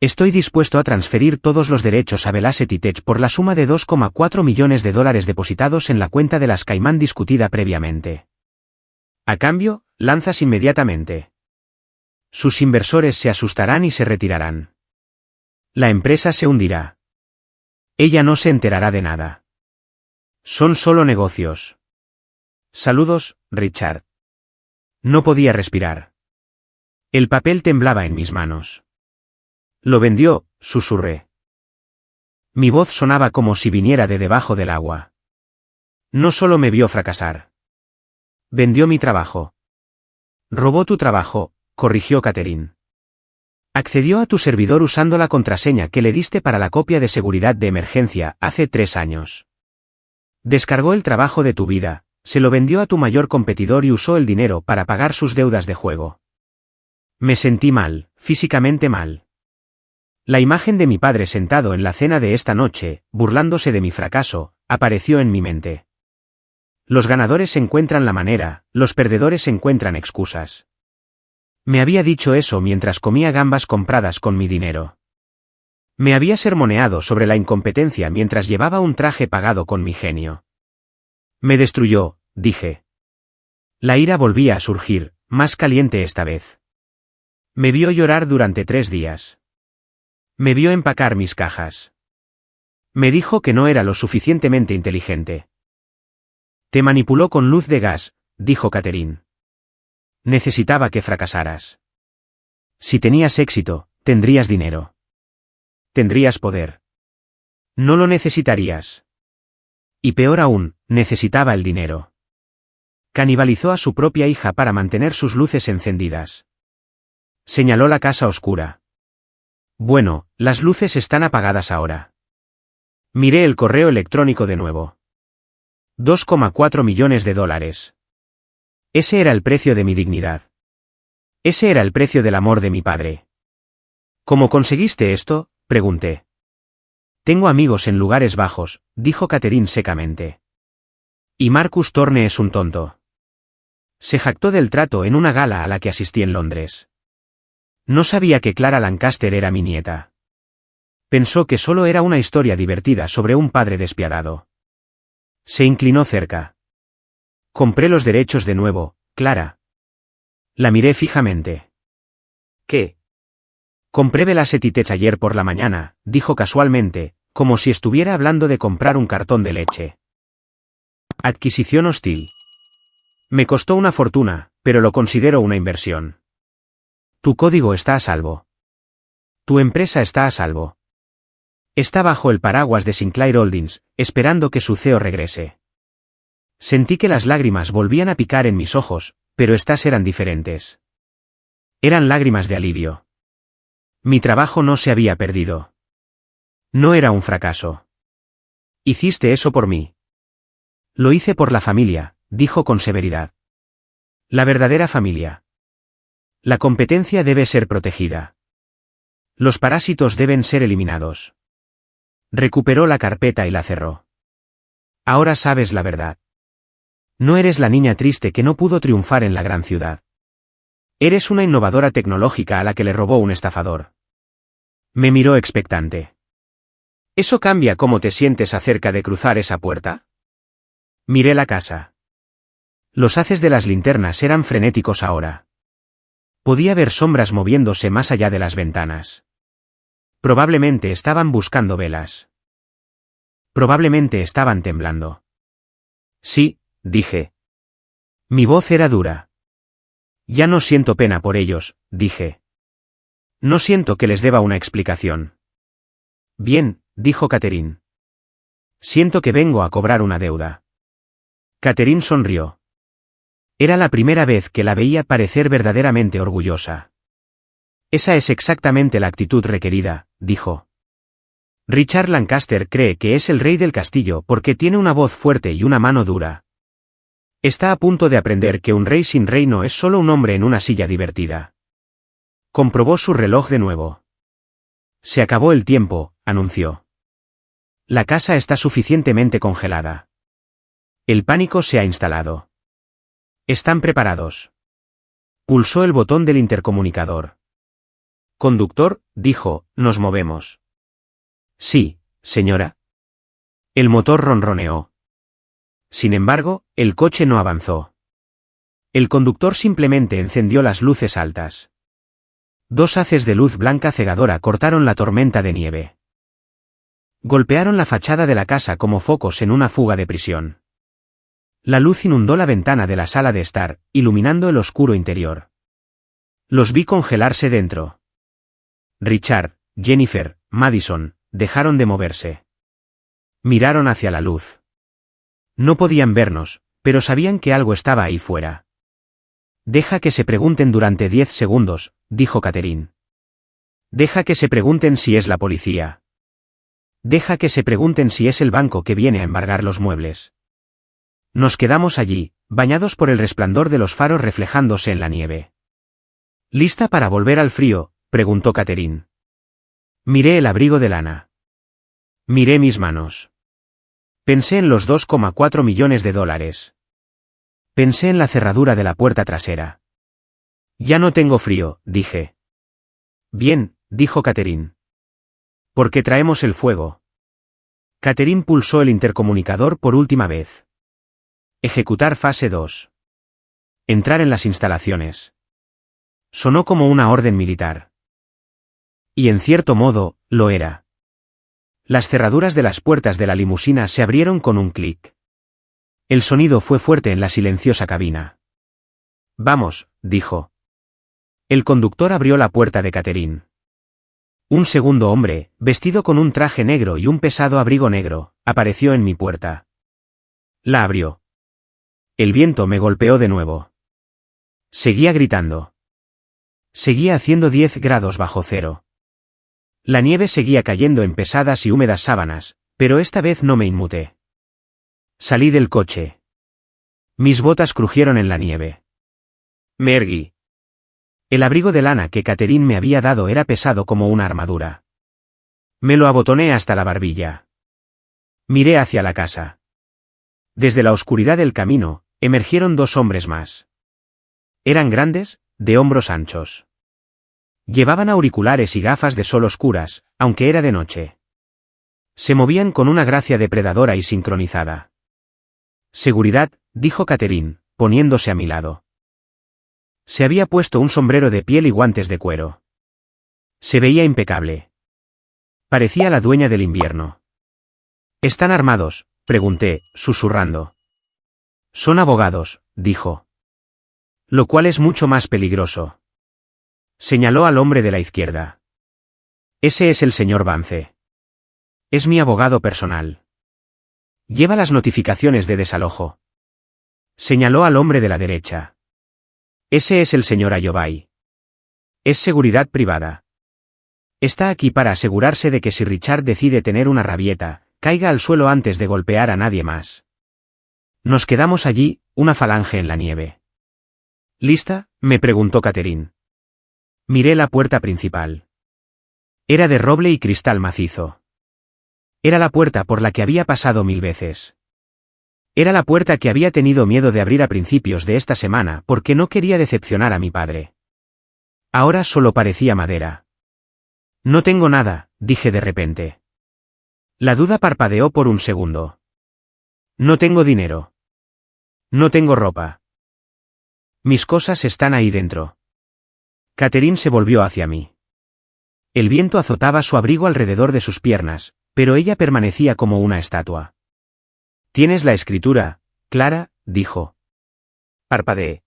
Estoy dispuesto a transferir todos los derechos a Velocity Tech por la suma de $2,4 millones depositados en la cuenta de las Caimán discutida previamente. A cambio, lanzas inmediatamente. Sus inversores se asustarán y se retirarán. La empresa se hundirá. Ella no se enterará de nada. Son solo negocios. Saludos, Richard. No podía respirar. El papel temblaba en mis manos. Lo vendió, susurré. Mi voz sonaba como si viniera de debajo del agua. No solo me vio fracasar. Vendió mi trabajo. Robó tu trabajo, corrigió Catherine. Accedió a tu servidor usando la contraseña que le diste para la copia de seguridad de emergencia hace 3 años. Descargó el trabajo de tu vida, se lo vendió a tu mayor competidor y usó el dinero para pagar sus deudas de juego. Me sentí mal, físicamente mal. La imagen de mi padre sentado en la cena de esta noche, burlándose de mi fracaso, apareció en mi mente. Los ganadores encuentran la manera, los perdedores encuentran excusas. Me había dicho eso mientras comía gambas compradas con mi dinero. Me había sermoneado sobre la incompetencia mientras llevaba un traje pagado con mi genio. Me destruyó, dije. La ira volvía a surgir, más caliente esta vez. Me vio llorar durante 3 días. Me vio empacar mis cajas. Me dijo que no era lo suficientemente inteligente. Te manipuló con luz de gas, dijo Catherine. Necesitaba que fracasaras. Si tenías éxito, tendrías dinero. Tendrías poder. No lo necesitarías. Y peor aún, necesitaba el dinero. Canibalizó a su propia hija para mantener sus luces encendidas. Señaló la casa oscura. Bueno, las luces están apagadas ahora. Miré el correo electrónico de nuevo. $2,4 millones. Ese era el precio de mi dignidad. Ese era el precio del amor de mi padre. ¿Cómo conseguiste esto?, pregunté. Tengo amigos en lugares bajos, dijo Catherine secamente. Y Marcus Thorne es un tonto. Se jactó del trato en una gala a la que asistí en Londres. No sabía que Clara Lancaster era mi nieta. Pensó que solo era una historia divertida sobre un padre despiadado. Se inclinó cerca. Compré los derechos de nuevo, Clara. La miré fijamente. ¿Qué? Compré Velocity Tech ayer por la mañana, dijo casualmente, como si estuviera hablando de comprar un cartón de leche. Adquisición hostil. Me costó una fortuna, pero lo considero una inversión. Tu código está a salvo. Tu empresa está a salvo. Está bajo el paraguas de Sinclair Holdings, esperando que su CEO regrese. Sentí que las lágrimas volvían a picar en mis ojos, pero estas eran diferentes. Eran lágrimas de alivio. Mi trabajo no se había perdido. No era un fracaso. Hiciste eso por mí. Lo hice por la familia, dijo con severidad. La verdadera familia. La competencia debe ser protegida. Los parásitos deben ser eliminados. Recuperó la carpeta y la cerró. Ahora sabes la verdad. No eres la niña triste que no pudo triunfar en la gran ciudad. Eres una innovadora tecnológica a la que le robó un estafador. Me miró expectante. ¿Eso cambia cómo te sientes acerca de cruzar esa puerta? Miré la casa. Los haces de las linternas eran frenéticos ahora. Podía ver sombras moviéndose más allá de las ventanas. Probablemente estaban buscando velas. Probablemente estaban temblando. Sí, dije. Mi voz era dura. Ya no siento pena por ellos, dije. No siento que les deba una explicación. Bien, dijo Catherine. Siento que vengo a cobrar una deuda. Catherine sonrió. Era la primera vez que la veía parecer verdaderamente orgullosa. Esa es exactamente la actitud requerida, dijo. Richard Lancaster cree que es el rey del castillo porque tiene una voz fuerte y una mano dura. Está a punto de aprender que un rey sin reino es solo un hombre en una silla divertida. Comprobó su reloj de nuevo. Se acabó el tiempo, anunció. La casa está suficientemente congelada. El pánico se ha instalado. ¿Están preparados? Pulsó el botón del intercomunicador. Conductor, dijo, nos movemos. Sí, señora. El motor ronroneó. Sin embargo, el coche no avanzó. El conductor simplemente encendió las luces altas. Dos haces de luz blanca cegadora cortaron la tormenta de nieve. Golpearon la fachada de la casa como focos en una fuga de prisión. La luz inundó la ventana de la sala de estar, iluminando el oscuro interior. Los vi congelarse dentro. Richard, Jennifer, Madison, dejaron de moverse. Miraron hacia la luz. No podían vernos, pero sabían que algo estaba ahí fuera. Deja que se pregunten durante 10 segundos, dijo Catherine. Deja que se pregunten si es la policía. Deja que se pregunten si es el banco que viene a embargar los muebles. Nos quedamos allí, bañados por el resplandor de los faros reflejándose en la nieve. ¿Lista para volver al frío?, preguntó Catherine. Miré el abrigo de lana. Miré mis manos. Pensé en los $2,4 millones. Pensé en la cerradura de la puerta trasera. Ya no tengo frío, dije. Bien, dijo Catherine. ¿Por qué traemos el fuego? Catherine pulsó el intercomunicador por última vez. Ejecutar fase 2. Entrar en las instalaciones. Sonó como una orden militar. Y en cierto modo, lo era. Las cerraduras de las puertas de la limusina se abrieron con un clic. El sonido fue fuerte en la silenciosa cabina. Vamos, dijo. El conductor abrió la puerta de Catherine. Un segundo hombre, vestido con un traje negro y un pesado abrigo negro, apareció en mi puerta. La abrió. El viento me golpeó de nuevo. Seguía gritando. Seguía haciendo 10 grados bajo cero. La nieve seguía cayendo en pesadas y húmedas sábanas, pero esta vez no me inmuté. Salí del coche. Mis botas crujieron en la nieve. Me erguí. El abrigo de lana que Catherine me había dado era pesado como una armadura. Me lo abotoné hasta la barbilla. Miré hacia la casa. Desde la oscuridad del camino, emergieron dos hombres más. Eran grandes, de hombros anchos. Llevaban auriculares y gafas de sol oscuras, aunque era de noche. Se movían con una gracia depredadora y sincronizada. Seguridad, dijo Catherine, poniéndose a mi lado. Se había puesto un sombrero de piel y guantes de cuero. Se veía impecable. Parecía la dueña del invierno. ¿Están armados?, pregunté, susurrando. Son abogados, dijo. Lo cual es mucho más peligroso. Señaló al hombre de la izquierda. Ese es el señor Vance. Es mi abogado personal. Lleva las notificaciones de desalojo. Señaló al hombre de la derecha. Ese es el señor Ayobay. Es seguridad privada. Está aquí para asegurarse de que si Richard decide tener una rabieta, caiga al suelo antes de golpear a nadie más. Nos quedamos allí, una falange en la nieve. ¿Lista?, me preguntó Catherine. Miré la puerta principal. Era de roble y cristal macizo. Era la puerta por la que había pasado 1000 veces. Era la puerta que había tenido miedo de abrir a principios de esta semana porque no quería decepcionar a mi padre. Ahora solo parecía madera. No tengo nada, dije de repente. La duda parpadeó por un segundo. No tengo dinero. No tengo ropa. Mis cosas están ahí dentro. Catherine se volvió hacia mí. El viento azotaba su abrigo alrededor de sus piernas, pero ella permanecía como una estatua. «¿Tienes la escritura, Clara?», dijo. Parpadeé.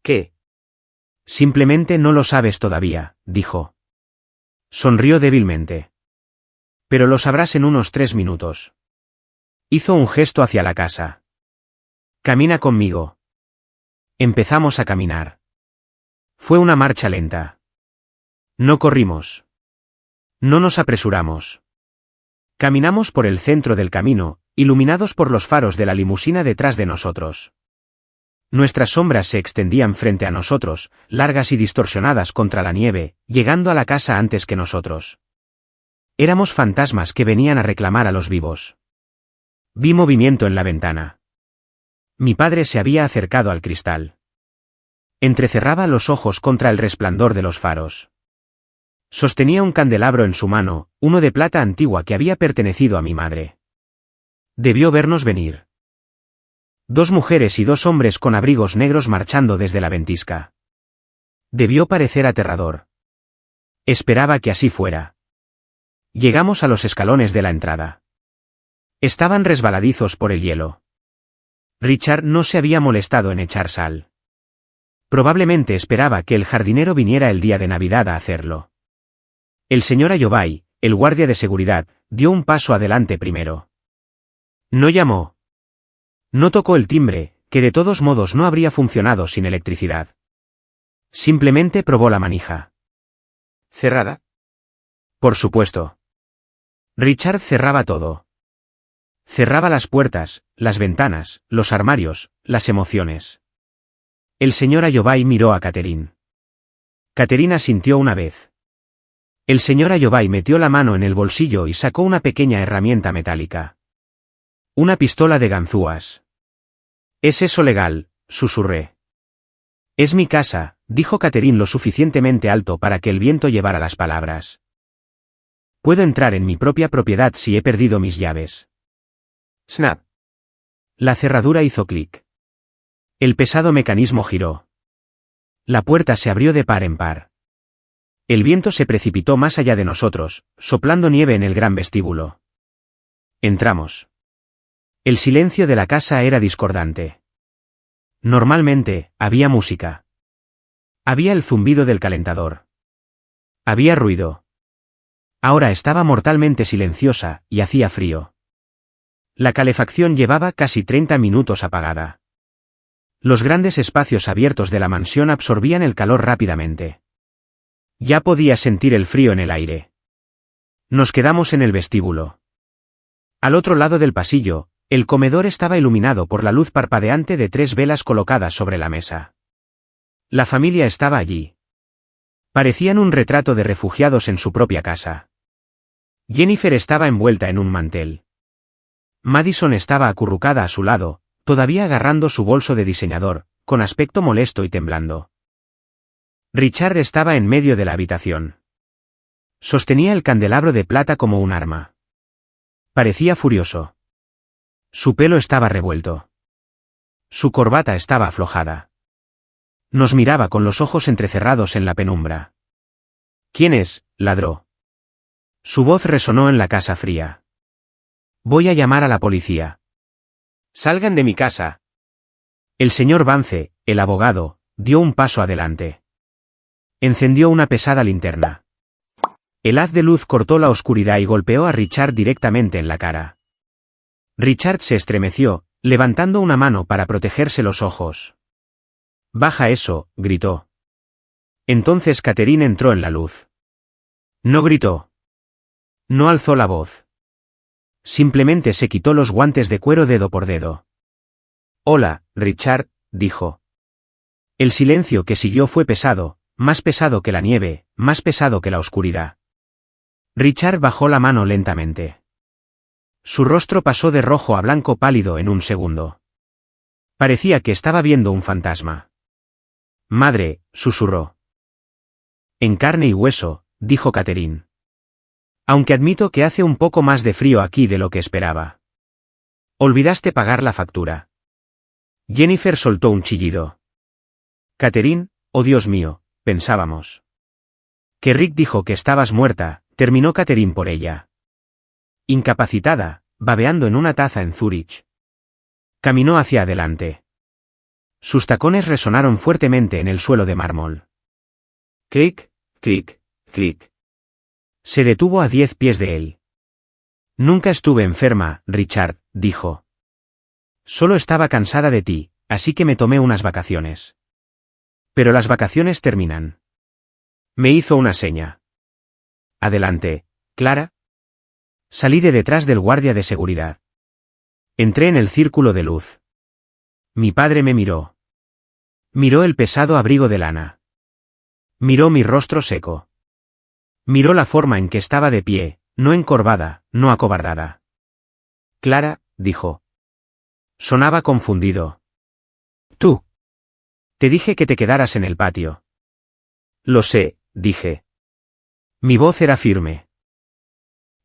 «¿Qué?» «Simplemente no lo sabes todavía», dijo. Sonrió débilmente. «Pero lo sabrás en unos 3 minutos». Hizo un gesto hacia la casa. «Camina conmigo». Empezamos a caminar. Fue una marcha lenta. No corrimos. No nos apresuramos. Caminamos por el centro del camino, iluminados por los faros de la limusina detrás de nosotros. Nuestras sombras se extendían frente a nosotros, largas y distorsionadas contra la nieve, llegando a la casa antes que nosotros. Éramos fantasmas que venían a reclamar a los vivos. Vi movimiento en la ventana. Mi padre se había acercado al cristal. Entrecerraba los ojos contra el resplandor de los faros. Sostenía un candelabro en su mano, uno de plata antigua que había pertenecido a mi madre. Debió vernos venir. 2 mujeres y 2 hombres con abrigos negros marchando desde la ventisca. Debió parecer aterrador. Esperaba que así fuera. Llegamos a los escalones de la entrada. Estaban resbaladizos por el hielo. Richard no se había molestado en echar sal. Probablemente esperaba que el jardinero viniera el día de Navidad a hacerlo. El señor Ayobay, el guardia de seguridad, dio un paso adelante primero. No llamó. No tocó el timbre, que de todos modos no habría funcionado sin electricidad. Simplemente probó la manija. ¿Cerrada? Por supuesto. Richard cerraba todo. Cerraba las puertas, las ventanas, los armarios, las emociones. El señor Ayobay miró a Catherine. Catherine asintió una vez. El señor Ayobay metió la mano en el bolsillo y sacó una pequeña herramienta metálica. Una pistola de ganzúas. «¿Es eso legal?», susurré. «Es mi casa», dijo Catherine lo suficientemente alto para que el viento llevara las palabras. «Puedo entrar en mi propia propiedad si he perdido mis llaves». Snap. La cerradura hizo clic. El pesado mecanismo giró. La puerta se abrió de par en par. El viento se precipitó más allá de nosotros, soplando nieve en el gran vestíbulo. Entramos. El silencio de la casa era discordante. Normalmente, había música. Había el zumbido del calentador. Había ruido. Ahora estaba mortalmente silenciosa, y hacía frío. La calefacción llevaba casi 30 minutos apagada. Los grandes espacios abiertos de la mansión absorbían el calor rápidamente. Ya podía sentir el frío en el aire. Nos quedamos en el vestíbulo. Al otro lado del pasillo, el comedor estaba iluminado por la luz parpadeante de 3 velas colocadas sobre la mesa. La familia estaba allí. Parecían un retrato de refugiados en su propia casa. Jennifer estaba envuelta en un mantel. Madison estaba acurrucada a su lado, todavía agarrando su bolso de diseñador, con aspecto molesto y temblando. Richard estaba en medio de la habitación. Sostenía el candelabro de plata como un arma. Parecía furioso. Su pelo estaba revuelto. Su corbata estaba aflojada. Nos miraba con los ojos entrecerrados en la penumbra. «¿Quién es?», ladró. Su voz resonó en la casa fría. «Voy a llamar a la policía». «Salgan de mi casa». El señor Vance, el abogado, dio un paso adelante. Encendió una pesada linterna. El haz de luz cortó la oscuridad y golpeó a Richard directamente en la cara. Richard se estremeció, levantando una mano para protegerse los ojos. «Baja eso», gritó. Entonces Catherine entró en la luz. No gritó. No alzó la voz. Simplemente se quitó los guantes de cuero dedo por dedo. «Hola, Richard», dijo. El silencio que siguió fue pesado, más pesado que la nieve, más pesado que la oscuridad. Richard bajó la mano lentamente. Su rostro pasó de rojo a blanco pálido en un segundo. Parecía que estaba viendo un fantasma. «Madre», susurró. «En carne y hueso», dijo Catherine. «Aunque admito que hace un poco más de frío aquí de lo que esperaba. Olvidaste pagar la factura». Jennifer soltó un chillido. «Catherine, oh Dios mío», pensábamos. «Que Rick dijo que estabas muerta», terminó Catherine por ella. Incapacitada, babeando en una taza en Zúrich. Caminó hacia adelante. Sus tacones resonaron fuertemente en el suelo de mármol. Clic, clic, clic. Se detuvo a 10 pies de él. «Nunca estuve enferma, Richard», dijo. «Solo estaba cansada de ti, así que me tomé unas vacaciones. Pero las vacaciones terminan». Me hizo una seña. «Adelante, Clara». Salí de detrás del guardia de seguridad. Entré en el círculo de luz. Mi padre me miró. Miró el pesado abrigo de lana. Miró mi rostro seco. Miró la forma en que estaba de pie, no encorvada, no acobardada. «Clara», dijo. Sonaba confundido. «Tú. Te dije que te quedaras en el patio». «Lo sé», dije. Mi voz era firme.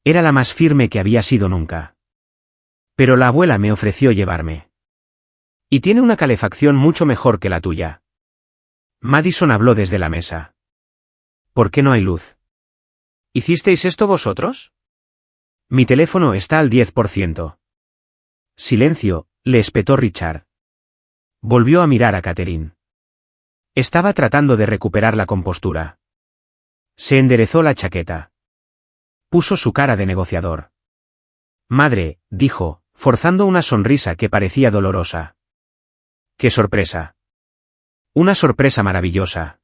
Era la más firme que había sido nunca. Pero la abuela me ofreció llevarme. Y tiene una calefacción mucho mejor que la tuya. Madison habló desde la mesa. «¿Por qué no hay luz?» «¿Hicisteis esto vosotros?» «Mi teléfono está al 10%. «Silencio», le espetó Richard. Volvió a mirar a Catherine. Estaba tratando de recuperar la compostura. Se enderezó la chaqueta. Puso su cara de negociador. «Madre», dijo, forzando una sonrisa que parecía dolorosa. «¡Qué sorpresa! Una sorpresa maravillosa.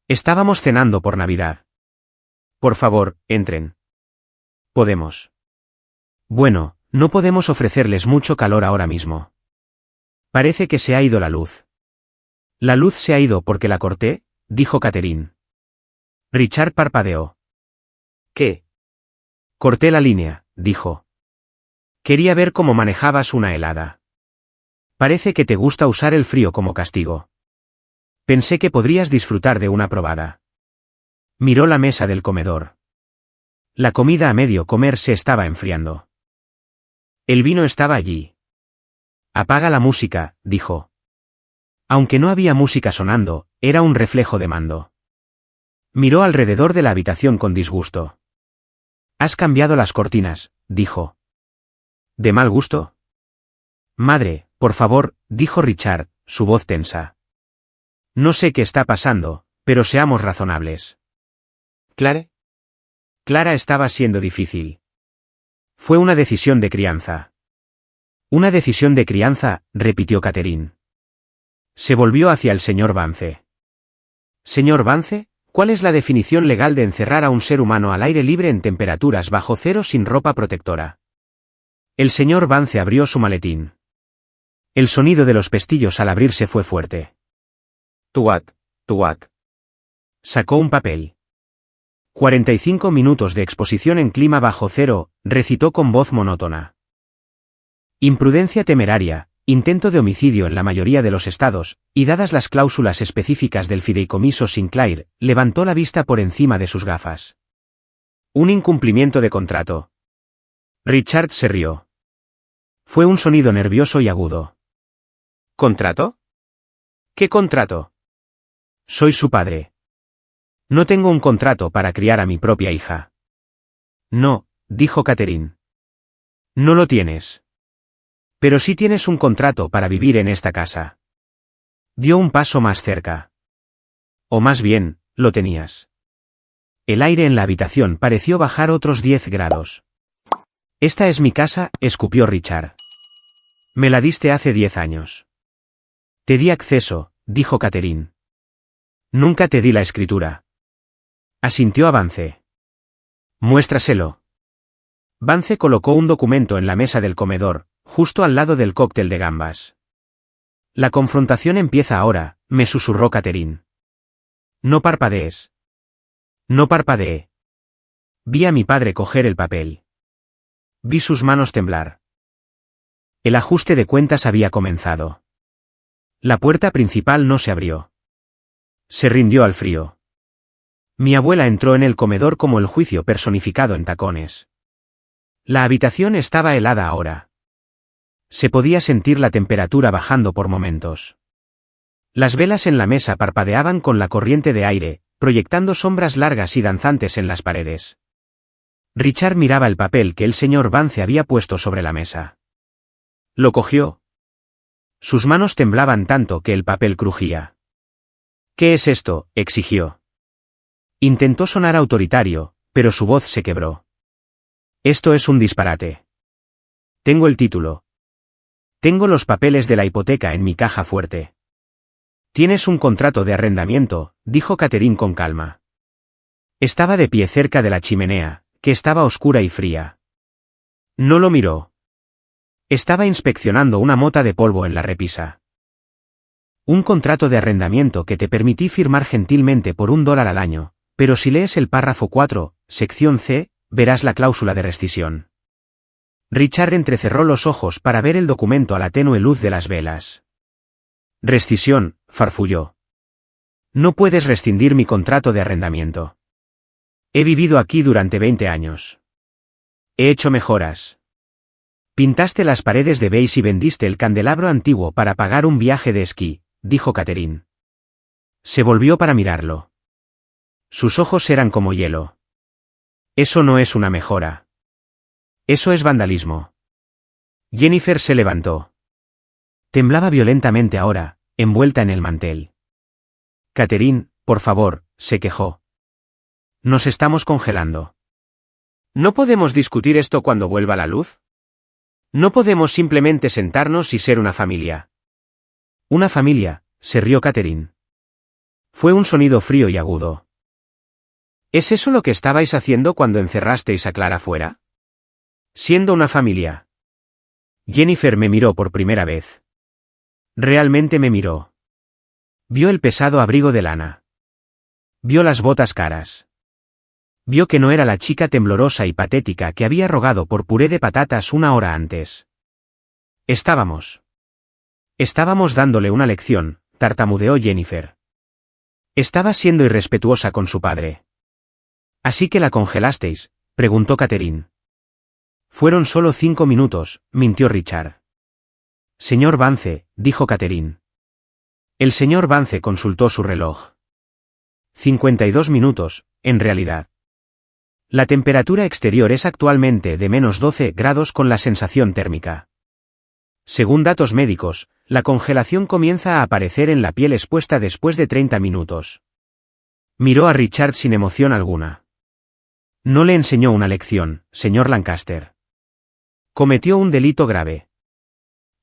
Estábamos cenando por Navidad. Por favor, entren». «Podemos». «Bueno, no podemos ofrecerles mucho calor ahora mismo. Parece que se ha ido la luz». «¿La luz se ha ido porque la corté?», dijo Catherine. Richard parpadeó. «¿Qué?» «Corté la línea», dijo. «Quería ver cómo manejabas una helada. Parece que te gusta usar el frío como castigo. Pensé que podrías disfrutar de una probada». Miró la mesa del comedor. La comida a medio comer se estaba enfriando. El vino estaba allí. «Apaga la música», dijo. Aunque no había música sonando, era un reflejo de mando. Miró alrededor de la habitación con disgusto. «Has cambiado las cortinas», dijo. «¿De mal gusto?» «Madre, por favor», dijo Richard, su voz tensa. «No sé qué está pasando, pero seamos razonables». «¿Clara?» Clara estaba siendo difícil. Fue una decisión de crianza. «Una decisión de crianza», repitió Catherine. Se volvió hacia el señor Vance. «Señor Vance, ¿cuál es la definición legal de encerrar a un ser humano al aire libre en temperaturas bajo cero sin ropa protectora?» El señor Vance abrió su maletín. El sonido de los pestillos al abrirse fue fuerte. «Tuac, tuac». Sacó un papel. 45 minutos de exposición en clima bajo cero, recitó con voz monótona. Imprudencia temeraria, intento de homicidio en la mayoría de los estados, y dadas las cláusulas específicas del fideicomiso Sinclair, levantó la vista por encima de sus gafas. Un incumplimiento de contrato. Richard se rió. Fue un sonido nervioso y agudo. ¿Contrato? ¿Qué contrato? Soy su padre. No tengo un contrato para criar a mi propia hija. No, dijo Catherine. No lo tienes. Pero sí tienes un contrato para vivir en esta casa. Dio un paso más cerca. O más bien, lo tenías. El aire en la habitación pareció bajar otros 10 grados. Esta es mi casa, escupió Richard. Me la diste hace 10 años. Te di acceso, dijo Catherine. Nunca te di la escritura. Asintió a Vance. Muéstraselo. Vance colocó un documento en la mesa del comedor, justo al lado del cóctel de gambas. La confrontación empieza ahora, me susurró Catherine. No parpadees. No parpadeé. Vi a mi padre coger el papel. Vi sus manos temblar. El ajuste de cuentas había comenzado. La puerta principal no se abrió. Se rindió al frío. Mi abuela entró en el comedor como el juicio personificado en tacones. La habitación estaba helada ahora. Se podía sentir la temperatura bajando por momentos. Las velas en la mesa parpadeaban con la corriente de aire, proyectando sombras largas y danzantes en las paredes. Richard miraba el papel que el señor Vance había puesto sobre la mesa. Lo cogió. Sus manos temblaban tanto que el papel crujía. ¿Qué es esto?, exigió. Intentó sonar autoritario, pero su voz se quebró. Esto es un disparate. Tengo el título. Tengo los papeles de la hipoteca en mi caja fuerte. Tienes un contrato de arrendamiento, dijo Catherine con calma. Estaba de pie cerca de la chimenea, que estaba oscura y fría. No lo miró. Estaba inspeccionando una mota de polvo en la repisa. Un contrato de arrendamiento que te permití firmar gentilmente por $1 al año, pero si lees el párrafo 4, sección C, verás la cláusula de rescisión. Richard entrecerró los ojos para ver el documento a la tenue luz de las velas. Rescisión, farfulló. No puedes rescindir mi contrato de arrendamiento. He vivido aquí durante 20 años. He hecho mejoras. Pintaste las paredes de beige y vendiste el candelabro antiguo para pagar un viaje de esquí, dijo Catherine. Se volvió para mirarlo. Sus ojos eran como hielo. Eso no es una mejora. Eso es vandalismo. Jennifer se levantó. Temblaba violentamente ahora, envuelta en el mantel. Catherine, por favor, se quejó. Nos estamos congelando. ¿No podemos discutir esto cuando vuelva la luz? No podemos simplemente sentarnos y ser una familia. Una familia, se rió Catherine. Fue un sonido frío y agudo. ¿Es eso lo que estabais haciendo cuando encerrasteis a Clara fuera? Siendo una familia. Jennifer me miró por primera vez. Realmente me miró. Vio el pesado abrigo de lana. Vio las botas caras. Vio que no era la chica temblorosa y patética que había rogado por puré de patatas una hora antes. Estábamos dándole una lección, tartamudeó Jennifer. Estaba siendo irrespetuosa con su padre. ¿Así que la congelasteis?, preguntó Catherine. Fueron solo 5 minutos, mintió Richard. Señor Vance, dijo Catherine. El señor Vance consultó su reloj. 52 minutos, en realidad. La temperatura exterior es actualmente de -12 grados con la sensación térmica. Según datos médicos, la congelación comienza a aparecer en la piel expuesta después de 30 minutos. Miró a Richard sin emoción alguna. No le enseñó una lección, señor Lancaster. Cometió un delito grave.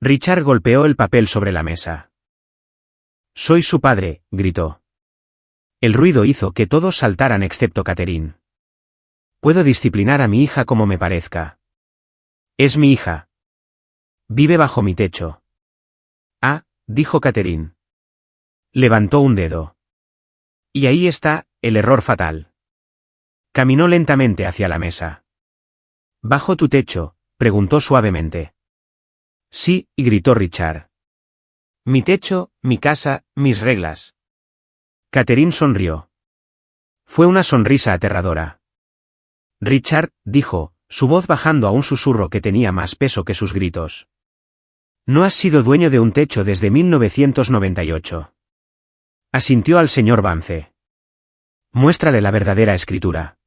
Richard golpeó el papel sobre la mesa. Soy su padre, gritó. El ruido hizo que todos saltaran excepto Catherine. Puedo disciplinar a mi hija como me parezca. Es mi hija. Vive bajo mi techo. Ah, dijo Catherine. Levantó un dedo. Y ahí está, el error fatal. Caminó lentamente hacia la mesa. ¿Bajo tu techo?, preguntó suavemente. Sí, y gritó Richard. Mi techo, mi casa, mis reglas. Catherine sonrió. Fue una sonrisa aterradora. Richard, dijo, su voz bajando a un susurro que tenía más peso que sus gritos. No has sido dueño de un techo desde 1998. Asintió al señor Vance. Muéstrale la verdadera escritura.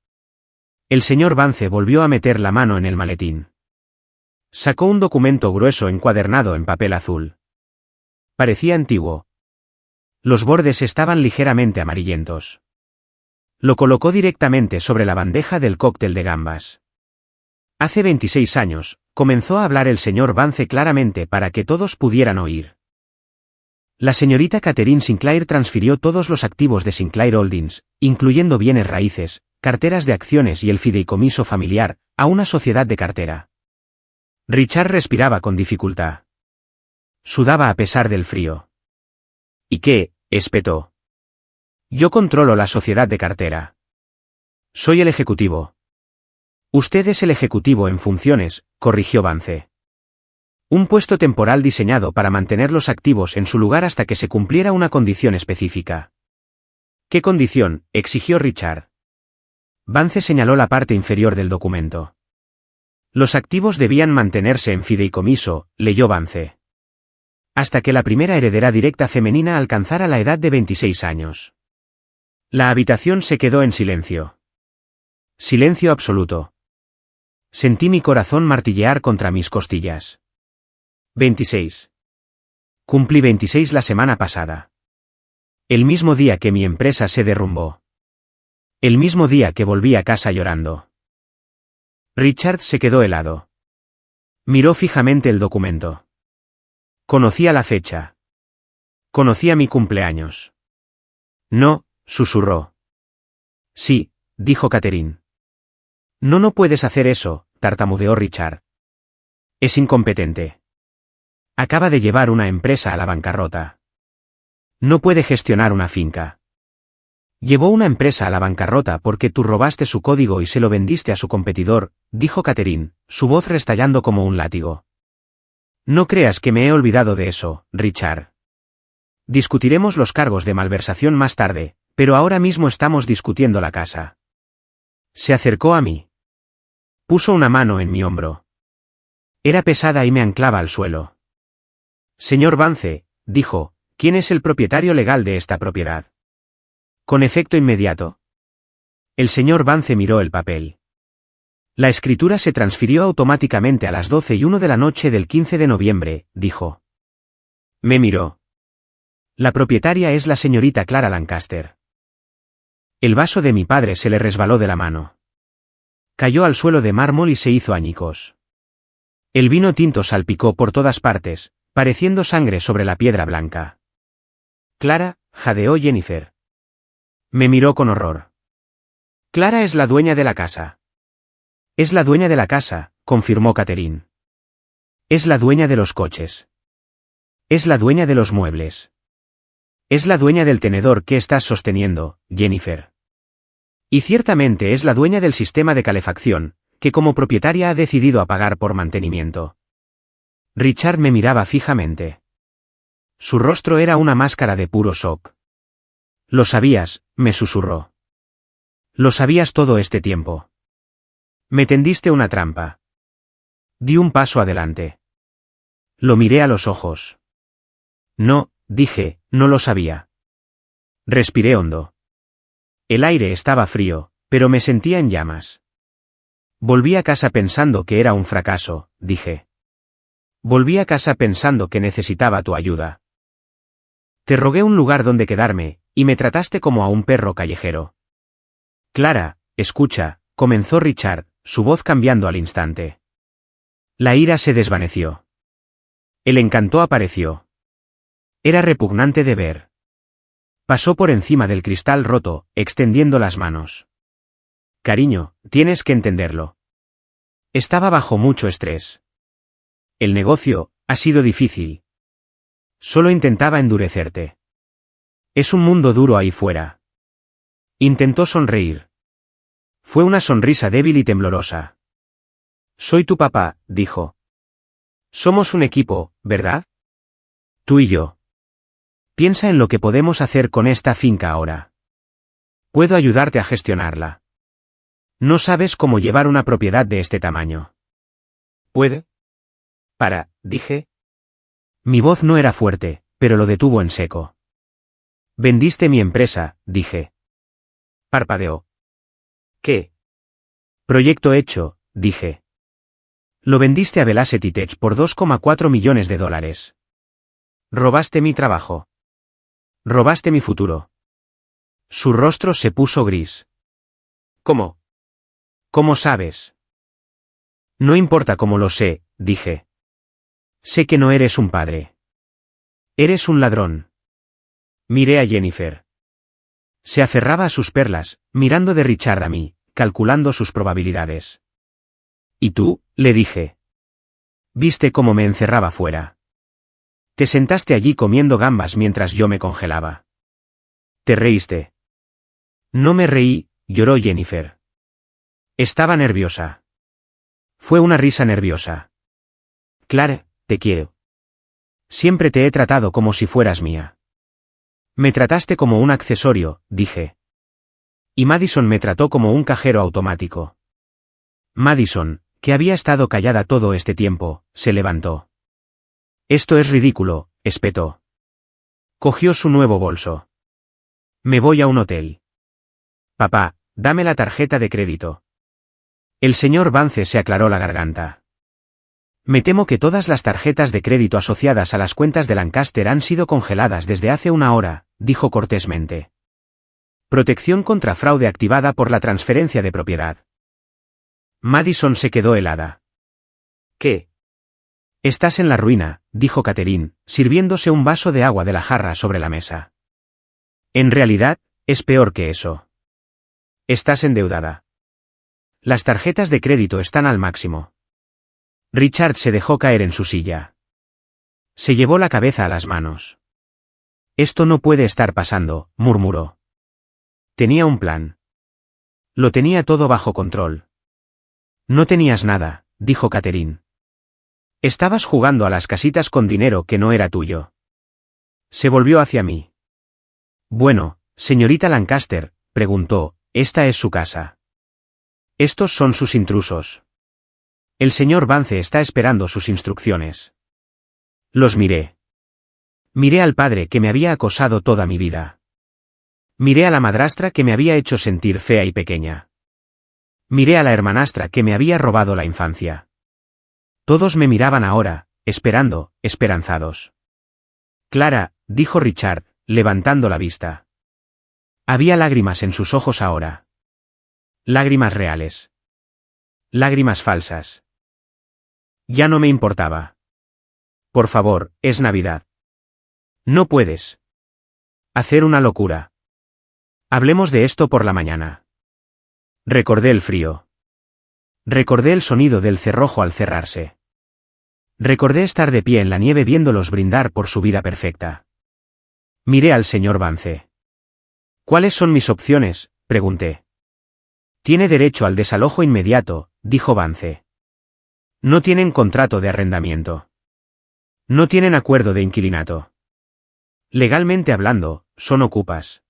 El señor Vance volvió a meter la mano en el maletín. Sacó un documento grueso encuadernado en papel azul. Parecía antiguo. Los bordes estaban ligeramente amarillentos. Lo colocó directamente sobre la bandeja del cóctel de gambas. Hace 26 años, comenzó a hablar el señor Vance claramente para que todos pudieran oír. La señorita Catherine Sinclair transfirió todos los activos de Sinclair Holdings, incluyendo bienes raíces, carteras de acciones y el fideicomiso familiar, a una sociedad de cartera. Richard respiraba con dificultad. Sudaba a pesar del frío. ¿Y qué? Espetó. Yo controlo la sociedad de cartera. Soy el ejecutivo. Usted es el ejecutivo en funciones, corrigió Vance. Un puesto temporal diseñado para mantener los activos en su lugar hasta que se cumpliera una condición específica. ¿Qué condición?, exigió Richard. Vance señaló la parte inferior del documento. Los activos debían mantenerse en fideicomiso, leyó Vance. Hasta que la primera heredera directa femenina alcanzara la edad de 26 años. La habitación se quedó en silencio. Silencio absoluto. Sentí mi corazón martillear contra mis costillas. 26. Cumplí 26 la semana pasada. El mismo día que mi empresa se derrumbó. El mismo día que volví a casa llorando. Richard se quedó helado. Miró fijamente el documento. Conocía la fecha. Conocía mi cumpleaños. No, susurró. Sí, dijo Catherine. No puedes hacer eso, tartamudeó Richard. Es incompetente. Acaba de llevar una empresa a la bancarrota. No puede gestionar una finca. Llevó una empresa a la bancarrota porque tú robaste su código y se lo vendiste a su competidor, dijo Catherine, su voz restallando como un látigo. No creas que me he olvidado de eso, Richard. Discutiremos los cargos de malversación más tarde, pero ahora mismo estamos discutiendo la casa. Se acercó a mí. Puso una mano en mi hombro. Era pesada y me anclaba al suelo. Señor Vance, dijo, ¿quién es el propietario legal de esta propiedad? Con efecto inmediato. El señor Vance miró el papel. La escritura se transfirió automáticamente a las 12:01 de la noche del 15 de noviembre, dijo. Me miró. La propietaria es la señorita Clara Lancaster. El vaso de mi padre se le resbaló de la mano. Cayó al suelo de mármol y se hizo añicos. El vino tinto salpicó por todas partes, pareciendo sangre sobre la piedra blanca. Clara, jadeó Jennifer. Me miró con horror. Clara es la dueña de la casa. Es la dueña de la casa, confirmó Catherine. Es la dueña de los coches. Es la dueña de los muebles. Es la dueña del tenedor que estás sosteniendo, Jennifer. Y ciertamente es la dueña del sistema de calefacción, que como propietaria ha decidido apagar por mantenimiento. Richard me miraba fijamente. Su rostro era una máscara de puro shock. Lo sabías, me susurró. Lo sabías todo este tiempo. Me tendiste una trampa. Di un paso adelante. Lo miré a los ojos. No, dije, no lo sabía. Respiré hondo. El aire estaba frío, pero me sentía en llamas. Volví a casa pensando que era un fracaso, dije. Volví a casa pensando que necesitaba tu ayuda. Te rogué un lugar donde quedarme, y me trataste como a un perro callejero. Clara, escucha, comenzó Richard, su voz cambiando al instante. La ira se desvaneció. El encanto apareció. Era repugnante de ver. Pasó por encima del cristal roto, extendiendo las manos. Cariño, tienes que entenderlo. Estaba bajo mucho estrés. El negocio ha sido difícil. Solo intentaba endurecerte. Es un mundo duro ahí fuera. Intentó sonreír. Fue una sonrisa débil y temblorosa. Soy tu papá, dijo. Somos un equipo, ¿verdad? Tú y yo. Piensa en lo que podemos hacer con esta finca ahora. Puedo ayudarte a gestionarla. No sabes cómo llevar una propiedad de este tamaño. ¿Puede? Dije. Mi voz no era fuerte, pero lo detuvo en seco. Vendiste mi empresa, dije. Parpadeó. ¿Qué? Proyecto hecho, dije. Lo vendiste a Velocity Tech por $2,4 millones. Robaste mi trabajo. Robaste mi futuro. Su rostro se puso gris. ¿Cómo? ¿Cómo sabes? No importa cómo lo sé, dije. Sé que no eres un padre. Eres un ladrón. Miré a Jennifer. Se aferraba a sus perlas, mirando de Richard a mí, calculando sus probabilidades. ¿Y tú?, le dije. ¿Viste cómo me encerraba fuera? Te sentaste allí comiendo gambas mientras yo me congelaba. ¿Te reíste? No me reí, lloró Jennifer. Estaba nerviosa. Fue una risa nerviosa. Claire, te quiero. Siempre te he tratado como si fueras mía. Me trataste como un accesorio, dije. Y Madison me trató como un cajero automático. Madison, que había estado callada todo este tiempo, se levantó. Esto es ridículo, espetó. Cogió su nuevo bolso. Me voy a un hotel. Papá, dame la tarjeta de crédito. El señor Vance se aclaró la garganta. Me temo que todas las tarjetas de crédito asociadas a las cuentas de Lancaster han sido congeladas desde hace una hora, dijo cortésmente. Protección contra fraude activada por la transferencia de propiedad. Madison se quedó helada. ¿Qué? Estás en la ruina, dijo Catherine, sirviéndose un vaso de agua de la jarra sobre la mesa. En realidad, es peor que eso. Estás endeudada. Las tarjetas de crédito están al máximo. Richard se dejó caer en su silla. Se llevó la cabeza a las manos. Esto no puede estar pasando, murmuró. Tenía un plan. Lo tenía todo bajo control. No tenías nada, dijo Catherine. Estabas jugando a las casitas con dinero que no era tuyo. Se volvió hacia mí. Bueno, señorita Lancaster, preguntó, esta es su casa. Estos son sus intrusos. El señor Vance está esperando sus instrucciones. Los miré. Miré al padre que me había acosado toda mi vida. Miré a la madrastra que me había hecho sentir fea y pequeña. Miré a la hermanastra que me había robado la infancia. Todos me miraban ahora, esperando, esperanzados. Clara, dijo Richard, levantando la vista. Había lágrimas en sus ojos ahora. Lágrimas reales. Lágrimas falsas. Ya no me importaba. Por favor, es Navidad. No puedes hacer una locura. Hablemos de esto por la mañana. Recordé el frío. Recordé el sonido del cerrojo al cerrarse. Recordé estar de pie en la nieve viéndolos brindar por su vida perfecta. Miré al señor Vance. ¿Cuáles son mis opciones?, pregunté. Tiene derecho al desalojo inmediato, dijo Vance. No tienen contrato de arrendamiento. No tienen acuerdo de inquilinato. Legalmente hablando, son ocupas.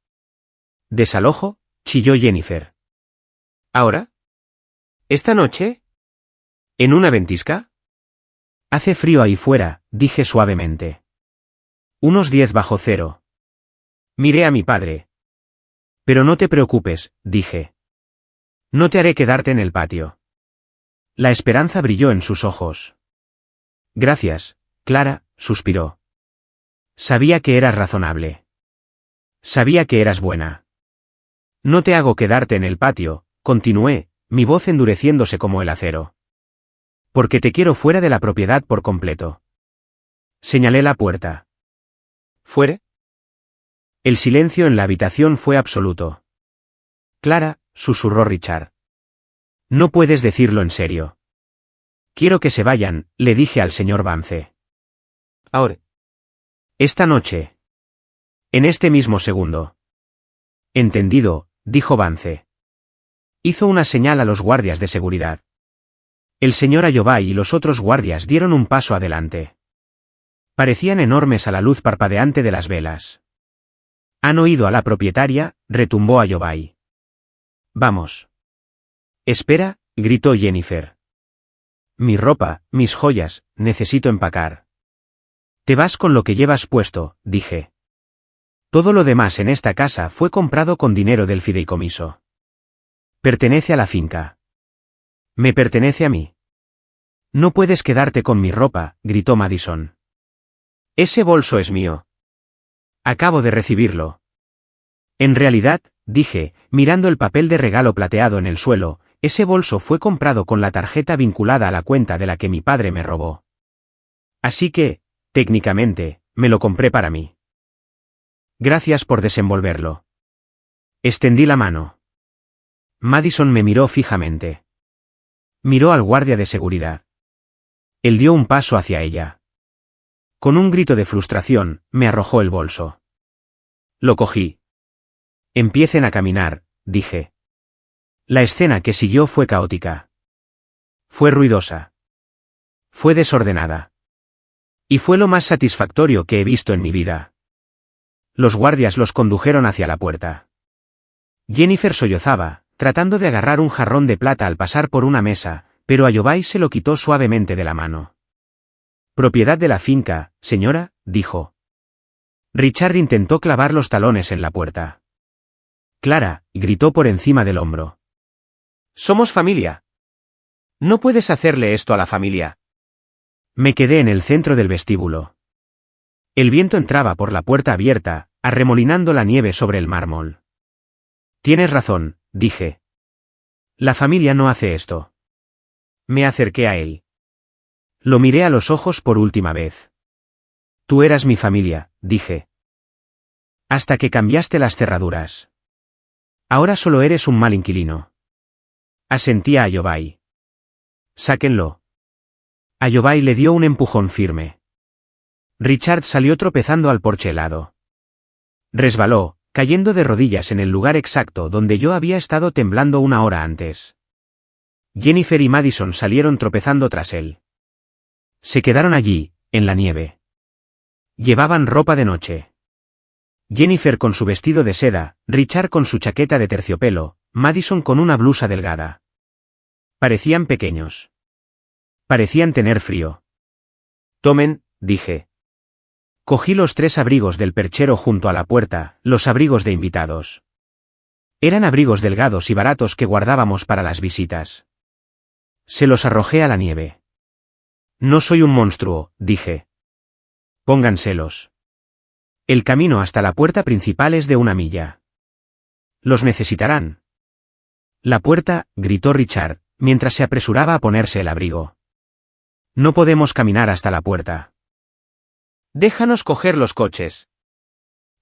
¿Desalojo?, chilló Jennifer. ¿Ahora? ¿Esta noche? ¿En una ventisca? Hace frío ahí fuera, dije suavemente. Unos 10 bajo cero. Miré a mi padre. Pero no te preocupes, dije. No te haré quedarte en el patio. La esperanza brilló en sus ojos. Gracias, Clara, suspiró. Sabía que eras razonable. Sabía que eras buena. No te hago quedarte en el patio, continué, mi voz endureciéndose como el acero. Porque te quiero fuera de la propiedad por completo. Señalé la puerta. ¿Fuere? El silencio en la habitación fue absoluto. Clara, susurró Richard. No puedes decirlo en serio. Quiero que se vayan, le dije al señor Vance. Ahora. Esta noche. En este mismo segundo. Entendido, dijo Vance. Hizo una señal a los guardias de seguridad. El señor Ayobay y los otros guardias dieron un paso adelante. Parecían enormes a la luz parpadeante de las velas. ¿Han oído a la propietaria?, retumbó Ayobay. Vamos. Espera, gritó Jennifer. Mi ropa, mis joyas, necesito empacar. Te vas con lo que llevas puesto, dije. Todo lo demás en esta casa fue comprado con dinero del fideicomiso. Pertenece a la finca. Me pertenece a mí. No puedes quedarte con mi ropa, gritó Madison. Ese bolso es mío. Acabo de recibirlo. En realidad, dije, mirando el papel de regalo plateado en el suelo, ese bolso fue comprado con la tarjeta vinculada a la cuenta de la que mi padre me robó. Así que, técnicamente, me lo compré para mí. Gracias por desenvolverlo. Extendí la mano. Madison me miró fijamente. Miró al guardia de seguridad. Él dio un paso hacia ella. Con un grito de frustración, me arrojó el bolso. Lo cogí. Empiecen a caminar, dije. La escena que siguió fue caótica. Fue ruidosa. Fue desordenada. Y fue lo más satisfactorio que he visto en mi vida. Los guardias los condujeron hacia la puerta. Jennifer sollozaba, tratando de agarrar un jarrón de plata al pasar por una mesa, pero Ayobay se lo quitó suavemente de la mano. Propiedad de la finca, señora, dijo. Richard intentó clavar los talones en la puerta. Clara, gritó por encima del hombro. Somos familia. No puedes hacerle esto a la familia. Me quedé en el centro del vestíbulo. El viento entraba por la puerta abierta, arremolinando la nieve sobre el mármol. Tienes razón, dije. La familia no hace esto. Me acerqué a él. Lo miré a los ojos por última vez. Tú eras mi familia, dije. Hasta que cambiaste las cerraduras. Ahora solo eres un mal inquilino. Asentí a Ayobay. Sáquenlo. Ayobay le dio un empujón firme. Richard salió tropezando al porche helado. Resbaló, cayendo de rodillas en el lugar exacto donde yo había estado temblando una hora antes. Jennifer y Madison salieron tropezando tras él. Se quedaron allí, en la nieve. Llevaban ropa de noche. Jennifer con su vestido de seda, Richard con su chaqueta de terciopelo, Madison con una blusa delgada. Parecían pequeños. Parecían tener frío. Tomen, dije. Cogí los 3 abrigos del perchero junto a la puerta, los abrigos de invitados. Eran abrigos delgados y baratos que guardábamos para las visitas. Se los arrojé a la nieve. No soy un monstruo, dije. Pónganselos. El camino hasta la puerta principal es de 1 milla. Los necesitarán. La puerta, gritó Richard, mientras se apresuraba a ponerse el abrigo. No podemos caminar hasta la puerta. Déjanos coger los coches.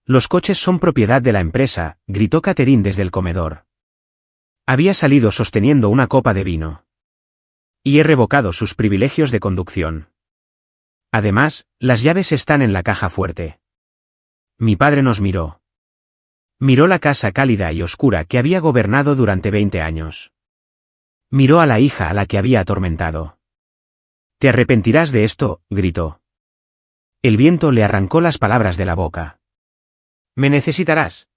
Los coches son propiedad de la empresa, gritó Catherine desde el comedor. Había salido sosteniendo una copa de vino. Y he revocado sus privilegios de conducción. Además, las llaves están en la caja fuerte. Mi padre nos miró. Miró la casa cálida y oscura que había gobernado durante 20 años. Miró a la hija a la que había atormentado. Te arrepentirás de esto, gritó. El viento le arrancó las palabras de la boca. Me necesitarás.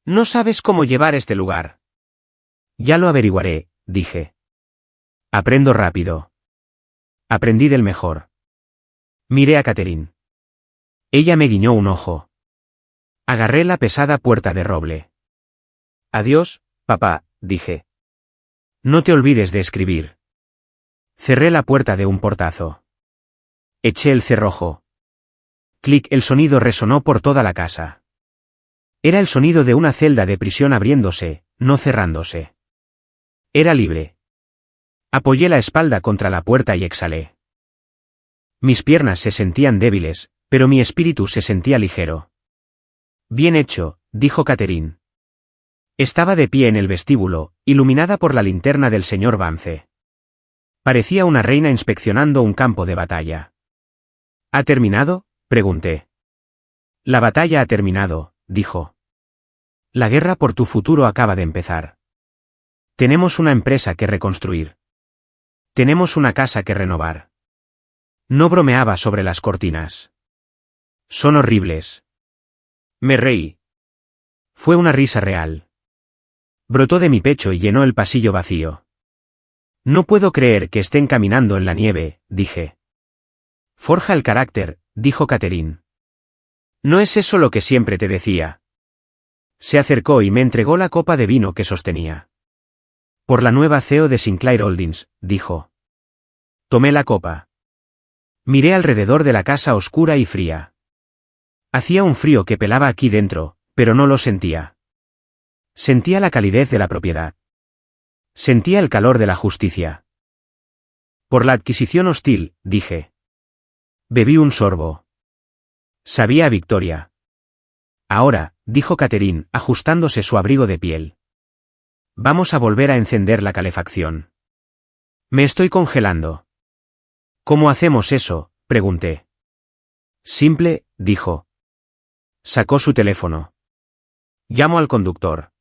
No sabes cómo llevar este lugar. Ya lo averiguaré, dije. Aprendo rápido. Aprendí del mejor. Miré a Catherine. Ella me guiñó un ojo. Agarré la pesada puerta de roble. Adiós, papá, dije. No te olvides de escribir. Cerré la puerta de un portazo. Eché el cerrojo. Clic, el sonido resonó por toda la casa. Era el sonido de una celda de prisión abriéndose, no cerrándose. Era libre. Apoyé la espalda contra la puerta y exhalé. Mis piernas se sentían débiles, pero mi espíritu se sentía ligero. Bien hecho, dijo Catherine. Estaba de pie en el vestíbulo, iluminada por la linterna del señor Vance. Parecía una reina inspeccionando un campo de batalla. ¿Ha terminado?, pregunté. La batalla ha terminado, dijo. La guerra por tu futuro acaba de empezar. Tenemos una empresa que reconstruir. Tenemos una casa que renovar. No bromeaba sobre las cortinas. Son horribles. Me reí. Fue una risa real. Brotó de mi pecho y llenó el pasillo vacío. No puedo creer que estén caminando en la nieve, dije. Forja el carácter, dijo Catherine. ¿No es eso lo que siempre te decía? Se acercó y me entregó la copa de vino que sostenía. Por la nueva CEO de Sinclair Holdings, dijo. Tomé la copa. Miré alrededor de la casa oscura y fría. Hacía un frío que pelaba aquí dentro, pero no lo sentía. Sentía la calidez de la propiedad. Sentía el calor de la justicia. Por la adquisición hostil, dije. Bebí un sorbo. Sabía a victoria. Ahora, dijo Catherine, ajustándose su abrigo de piel. Vamos a volver a encender la calefacción. Me estoy congelando. ¿Cómo hacemos eso?, pregunté. Simple, dijo. Sacó su teléfono. Llamo al conductor.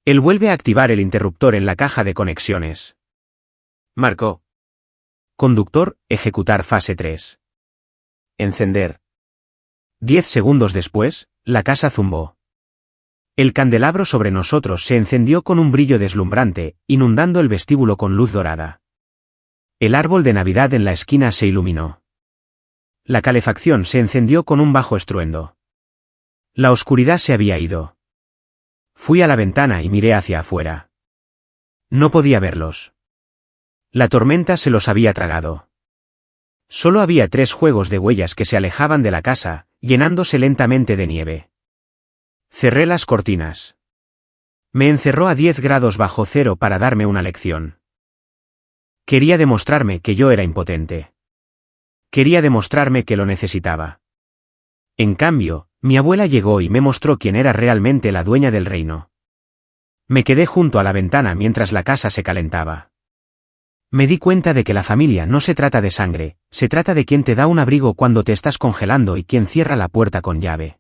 Él vuelve a activar el interruptor en la caja de conexiones. Marcó. Conductor, ejecutar fase 3. Encender. 10 segundos después, la casa zumbó. El candelabro sobre nosotros se encendió con un brillo deslumbrante, inundando el vestíbulo con luz dorada. El árbol de Navidad en la esquina se iluminó. La calefacción se encendió con un bajo estruendo. La oscuridad se había ido. Fui a la ventana y miré hacia afuera. No podía verlos. La tormenta se los había tragado. Solo había 3 juegos de huellas que se alejaban de la casa, llenándose lentamente de nieve. Cerré las cortinas. Me encerró a 10 grados bajo cero para darme una lección. Quería demostrarme que yo era impotente. Quería demostrarme que lo necesitaba. En cambio, mi abuela llegó y me mostró quién era realmente la dueña del reino. Me quedé junto a la ventana mientras la casa se calentaba. Me di cuenta de que la familia no se trata de sangre, se trata de quien te da un abrigo cuando te estás congelando y quien cierra la puerta con llave.